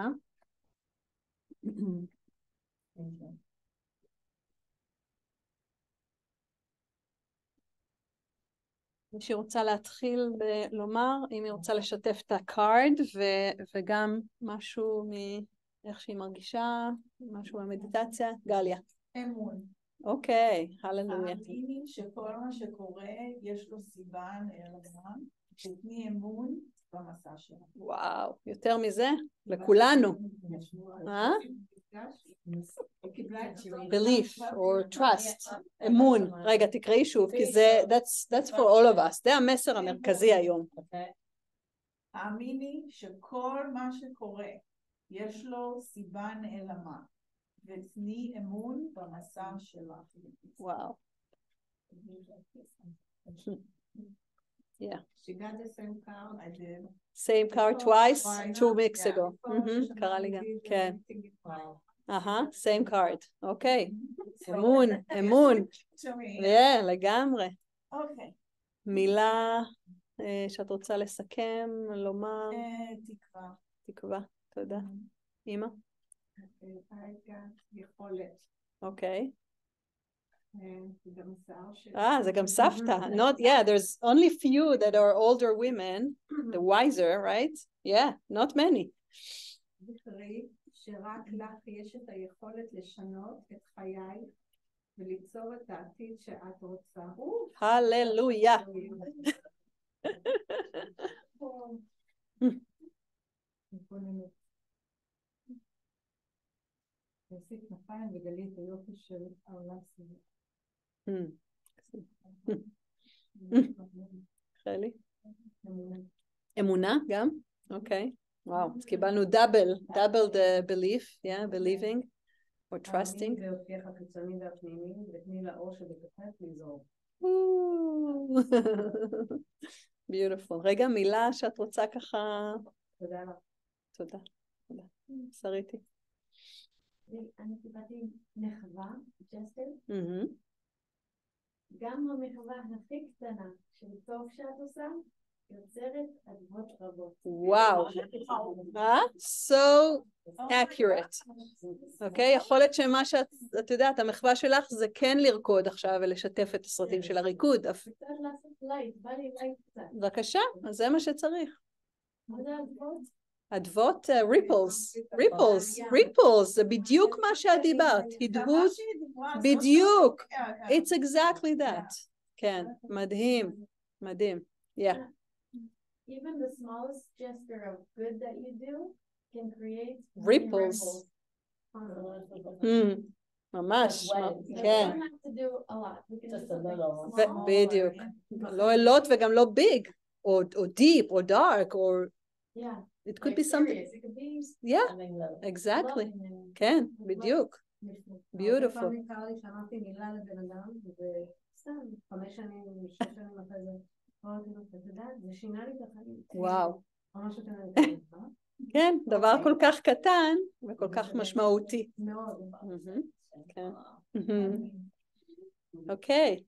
[SPEAKER 1] מישהי רוצה להתחיל ולומר, אם היא רוצה לשתף את הקארד וגם משהו מאיך שהיא מרגישה, משהו במדיטציה. גליה.
[SPEAKER 6] אמון.
[SPEAKER 1] אוקיי, הללויה.
[SPEAKER 6] האמיני שכל מה שקורה יש לו סיבה נעלמה, שתני אמון במסע שלה.
[SPEAKER 1] וואו, יותר מזה? לכולנו. belief or trust, אמון. רגע, תקראי שוב, כי זה, that's for all of us. זה המסר המרכזי היום.
[SPEAKER 6] האמיני שכל מה שקורה יש לו סיבה נעלמה, ותני אמון במסע שלך.
[SPEAKER 1] וואו. Yeah.
[SPEAKER 5] She got the same card I did.
[SPEAKER 1] Same card twice, 2 weeks ago. קרה לי גם, כן. same card. אוקיי. אמון. לגמרי.
[SPEAKER 6] אוקיי.
[SPEAKER 1] מילה שאת רוצה לסכם, לומר?
[SPEAKER 6] תקווה.
[SPEAKER 1] תקווה, תודה. אמא?
[SPEAKER 5] יכולת.
[SPEAKER 1] אוקיי.
[SPEAKER 5] זה
[SPEAKER 1] גם סבתא. There's only few that are older women, the wiser, right? Yeah, not many.
[SPEAKER 5] זכרי שרק לך יש את היכולת לשנות את חיי וליצור את העתיד שאת רוצה.
[SPEAKER 1] הללויה.
[SPEAKER 5] תעשי כנפיים וגלי את היופי של העולם סביב.
[SPEAKER 1] חלי? אמונה גם? אוקיי. וואו, אז קיבלנו double the belief, believing or trusting.
[SPEAKER 5] תאמיני באופייך החיצוני והפנימי ותני לאור שבתוכך לזרום.
[SPEAKER 1] Beautiful. רגע, מילה שאת רוצה ככה...
[SPEAKER 5] תודה לך.
[SPEAKER 1] תודה. שריתי.
[SPEAKER 7] אני קיבלתי מחווה, ג'סטר. גם המחווה הכי קטנה של טוב שאת עושה, יוצרת אדוות רבות.
[SPEAKER 1] וואו. So accurate. אוקיי? יכול להיות שמה שאת יודעת, המחווה שלך זה כן לרקוד עכשיו ולשתף את הסרטים של הריקוד.
[SPEAKER 7] קצת לעשות לייט, בא לי לייט קצת.
[SPEAKER 1] בבקשה, אז זה מה שצריך.
[SPEAKER 7] מה זה אדוות?
[SPEAKER 1] אדוות, ריפלס, זה בדיוק מה שאת דיברת, הדהוד, בדיוק, it's exactly that, כן, מדהים, yeah.
[SPEAKER 7] Even the smallest gesture of good that you do can create
[SPEAKER 1] ripples. ממש, כן. בדיוק, לא אלות וגם לא big, או deep, או dark, או...
[SPEAKER 7] Yeah.
[SPEAKER 1] It could be something.
[SPEAKER 7] It could be
[SPEAKER 1] exactly. כן, בדיוק. Beautiful.
[SPEAKER 5] פעמים קרה לי שאמרתי מילה לבן אדם, וסתם 5 שנים, 6 שנים אחרי זה, אתה יודעת, זה שינה לי את החיים.
[SPEAKER 1] וואו.
[SPEAKER 5] ממש יותר נתן.
[SPEAKER 1] כן, דבר כל כך קטן וכל כך משמעותי.
[SPEAKER 5] מאוד.
[SPEAKER 1] כן. Okay.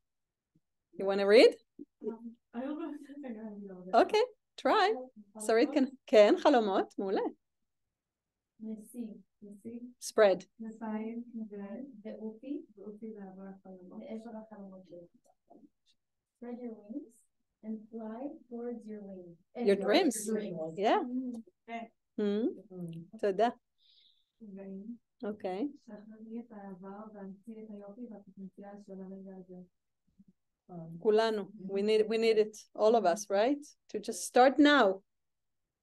[SPEAKER 1] You want to read? Okay. try. שרית, כן, חלומות, מעולה.
[SPEAKER 7] נשיא.
[SPEAKER 1] spread.
[SPEAKER 5] נשאים
[SPEAKER 7] ואופי.
[SPEAKER 5] ואופי לעבר החלומות.
[SPEAKER 7] לעבר החלומות שלך. Spread your wings and fly towards your wings.
[SPEAKER 1] Your dreams. Yeah. תודה. אוקיי.
[SPEAKER 5] שחררי את העבר ואמצי את היופי והפוטנציאל של הרגע הזה.
[SPEAKER 1] כולנו, we need it, all of us, right? To just start now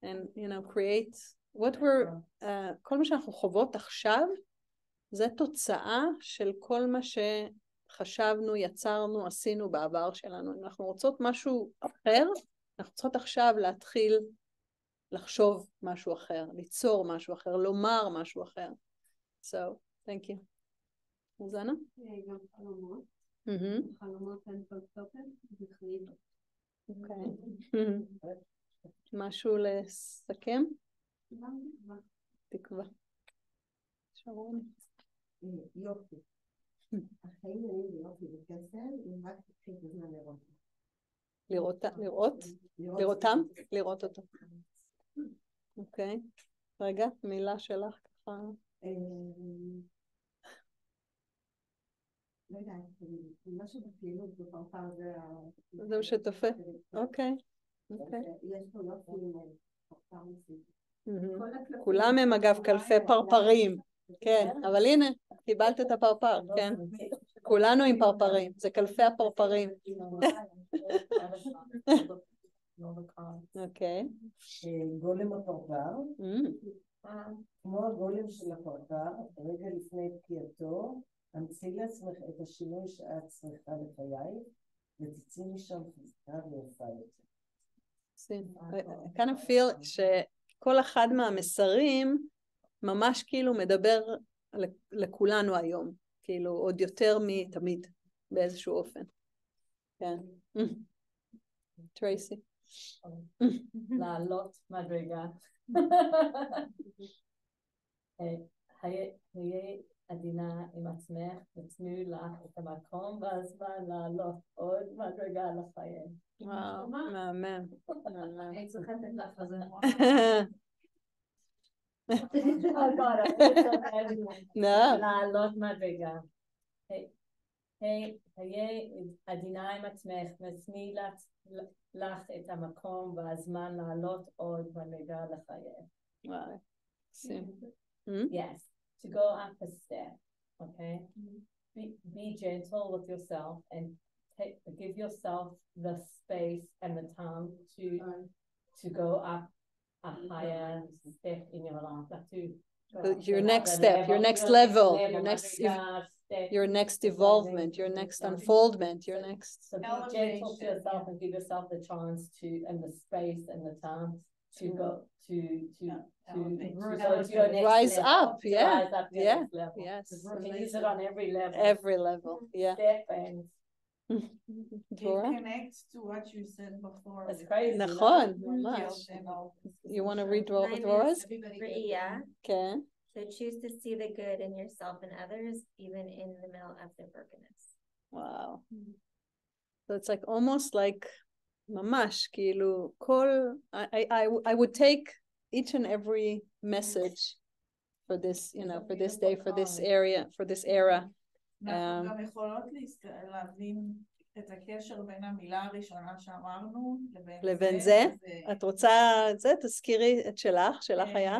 [SPEAKER 1] and, create what we're, כל מה שאנחנו חוות עכשיו, זה תוצאה של כל מה שחשבנו, יצרנו, עשינו בעבר שלנו. אם אנחנו רוצות משהו אחר, אנחנו צריכות עכשיו להתחיל לחשוב משהו אחר, ליצור משהו אחר, לומר משהו אחר. So, thank you. מוזנה?
[SPEAKER 5] גם חלומות. חלומות הן כל תוקף וחיים.
[SPEAKER 1] אוקיי. משהו לסכם? תקווה. שרון.
[SPEAKER 9] יופי. החיים נראים ביופי וקסם, אם רק תקחי את הזמן לראות.
[SPEAKER 1] לראותם? לראות אותו. אוקיי. רגע, מילה שלך ככה.
[SPEAKER 9] לא יודעת, משהו בפעילות בפרפר
[SPEAKER 1] זה משתפה. אוקיי.
[SPEAKER 9] יש פה לא פעילות פרפר מסוים.
[SPEAKER 1] כולם הם אגב כלפי פרפרים. כן, אבל הנה, קיבלת את הפרפר, כן. כולנו עם פרפרים, זה כלפי הפרפרים. אוקיי.
[SPEAKER 9] גולם הפרפר. כמו הגולם של הפרפר, רגע לפני פקיעתו, אמצי לעצמך את השינוי שאת צריכה לחיי, ותצאי משם חזקה ויפה יותר.
[SPEAKER 1] I kind of feel שכל אחד מהמסרים ממש כאילו מדבר לכולנו היום, כאילו עוד יותר מתמיד באיזשהו אופן. כן. טרייסי.
[SPEAKER 2] לעלות מדרגה. היי עדינה עם עצמך, ותנו לך את המקום והזמן לעלות עוד מדרגה לחיים.
[SPEAKER 1] וואו, מהמם.
[SPEAKER 5] אני צריכה לתת לך לזה.
[SPEAKER 2] לעלות מדרגה. היי עדינה עם עצמך, ותני לך את המקום והזמן לעלות עוד מדרגה לחיים.
[SPEAKER 1] וואו.
[SPEAKER 2] Yes, to go up a step, okay? Be gentle with yourself and give yourself the space and the time to go up a higher step in your life, like
[SPEAKER 1] your next step, your next level, your next evolvement, your next unfoldment, your next.
[SPEAKER 2] So be gentle to yourself and give yourself the chance to, and the space and the time to go to your next
[SPEAKER 1] rise
[SPEAKER 2] level,
[SPEAKER 1] up, yeah,
[SPEAKER 2] rise up to
[SPEAKER 1] yeah,
[SPEAKER 2] next level.
[SPEAKER 1] yes.
[SPEAKER 2] You can use it on
[SPEAKER 1] every level, yeah.
[SPEAKER 2] Step and
[SPEAKER 6] it connects to what you said before.
[SPEAKER 2] It's crazy.
[SPEAKER 1] נכון, ממש. You want to read Dvora's? Okay.
[SPEAKER 3] So choose to see the good in yourself and others, even in the middle of the brokenness.
[SPEAKER 1] Wow. So it's like almost like ממש, כאילו, I would take each and every message for this, you know, for this day, for this area, for this era.
[SPEAKER 6] אנחנו גם יכולות להבין את הקשר בין המילה הראשונה שאמרנו
[SPEAKER 1] לבין זה. את רוצה את זה? תזכירי את שלך היה?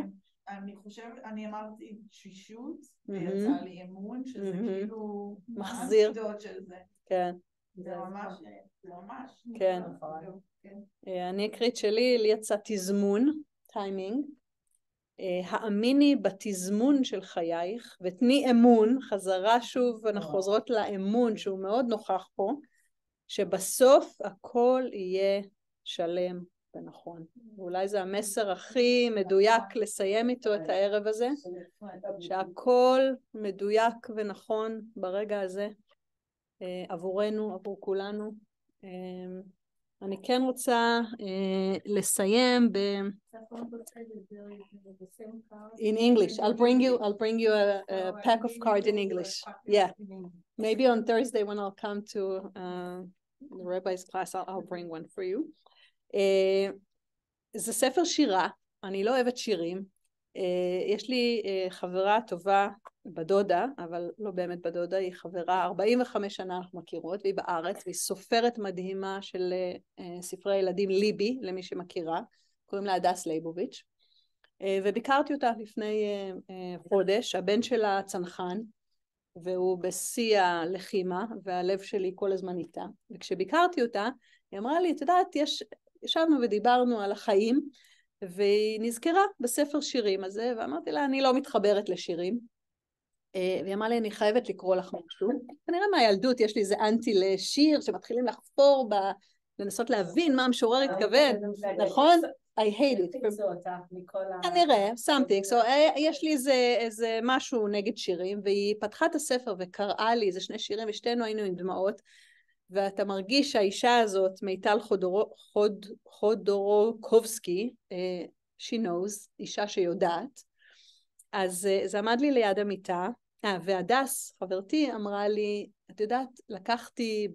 [SPEAKER 6] אני חושבת, אני אמרתי תשישות, ויצא לי אמון, שזה כאילו
[SPEAKER 1] מחזיר.
[SPEAKER 6] האנטידוט של זה.
[SPEAKER 1] כן.
[SPEAKER 6] זה ממש.
[SPEAKER 1] כן. אני אקריא שלי, לי יצא תזמון, טיימינג. האמיני בתזמון של חייך, ותני אמון, חזרה שוב, אנחנו חוזרות לאמון שהוא מאוד נוכח פה, שבסוף הכל יהיה שלם ונכון. ואולי זה המסר הכי מדויק לסיים איתו את הערב הזה, שהכל מדויק ונכון ברגע הזה, עבורנו, עבור כולנו. אני כן רוצה לסיים in English. I'll bring you a pack of cards in English. Yeah. Maybe on Thursday when I'll come to the rabbi's class, I'll bring one for you. זה ספר שירה, אני לא אוהבת שירים. יש לי חברה טובה בדודה, אבל לא באמת בדודה, היא חברה 45 שנה אנחנו מכירות, והיא בארץ, והיא סופרת מדהימה של ספרי ילדים, ליבי, למי שמכירה, קוראים לה הדס ליבוביץ', וביקרתי אותה לפני חודש, הבן שלה צנחן, והוא בשיא הלחימה, והלב שלי כל הזמן איתה, וכשביקרתי אותה, היא אמרה לי, את יודעת, ישבנו ודיברנו על החיים, והיא נזכרה בספר שירים הזה, ואמרתי לה, אני לא מתחברת לשירים, והיא אמרה לי, אני חייבת לקרוא לך משהו, כנראה מהילדות יש לי איזה אנטי לשיר, שמתחילים לחפור, לנסות להבין מה המשורר התכוון, נכון? I hate it. כנראה, something, so יש לי איזה משהו נגד שירים, והיא פתחה את הספר וקראה לי איזה 2 שירים, ושתינו היינו עם דמעות, ואתה מרגיש שהאישה הזאת, מיטל חודורקובסקי, she knows, אישה שיודעת, אז זה עמד לי ליד המיטה, והדס, חברתי, אמרה לי, את יודעת, לקחתי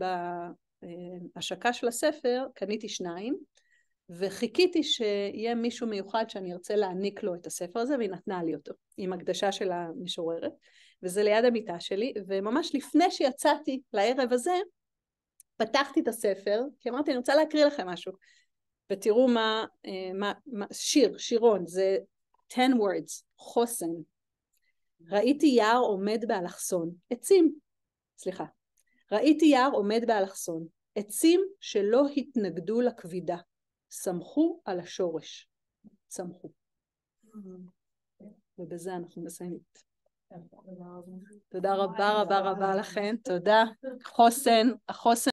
[SPEAKER 1] בהשקה של הספר, קניתי 2, וחיכיתי שיהיה מישהו מיוחד שאני ארצה להעניק לו את הספר הזה, והיא נתנה לי אותו, עם הקדשה של המשוררת, וזה ליד המיטה שלי, וממש לפני שיצאתי לערב הזה, פתחתי את הספר, כי אמרתי, אני רוצה להקריא לכם משהו, ותראו שירון, זה 10 words, חוסן. ראיתי יער עומד באלכסון, ראיתי יער עומד באלכסון, עצים שלא התנגדו לכבידה, סמכו על השורש, צמחו. ובזה אנחנו מסיימים. תודה רבה רבה רבה לכם, תודה. החוסן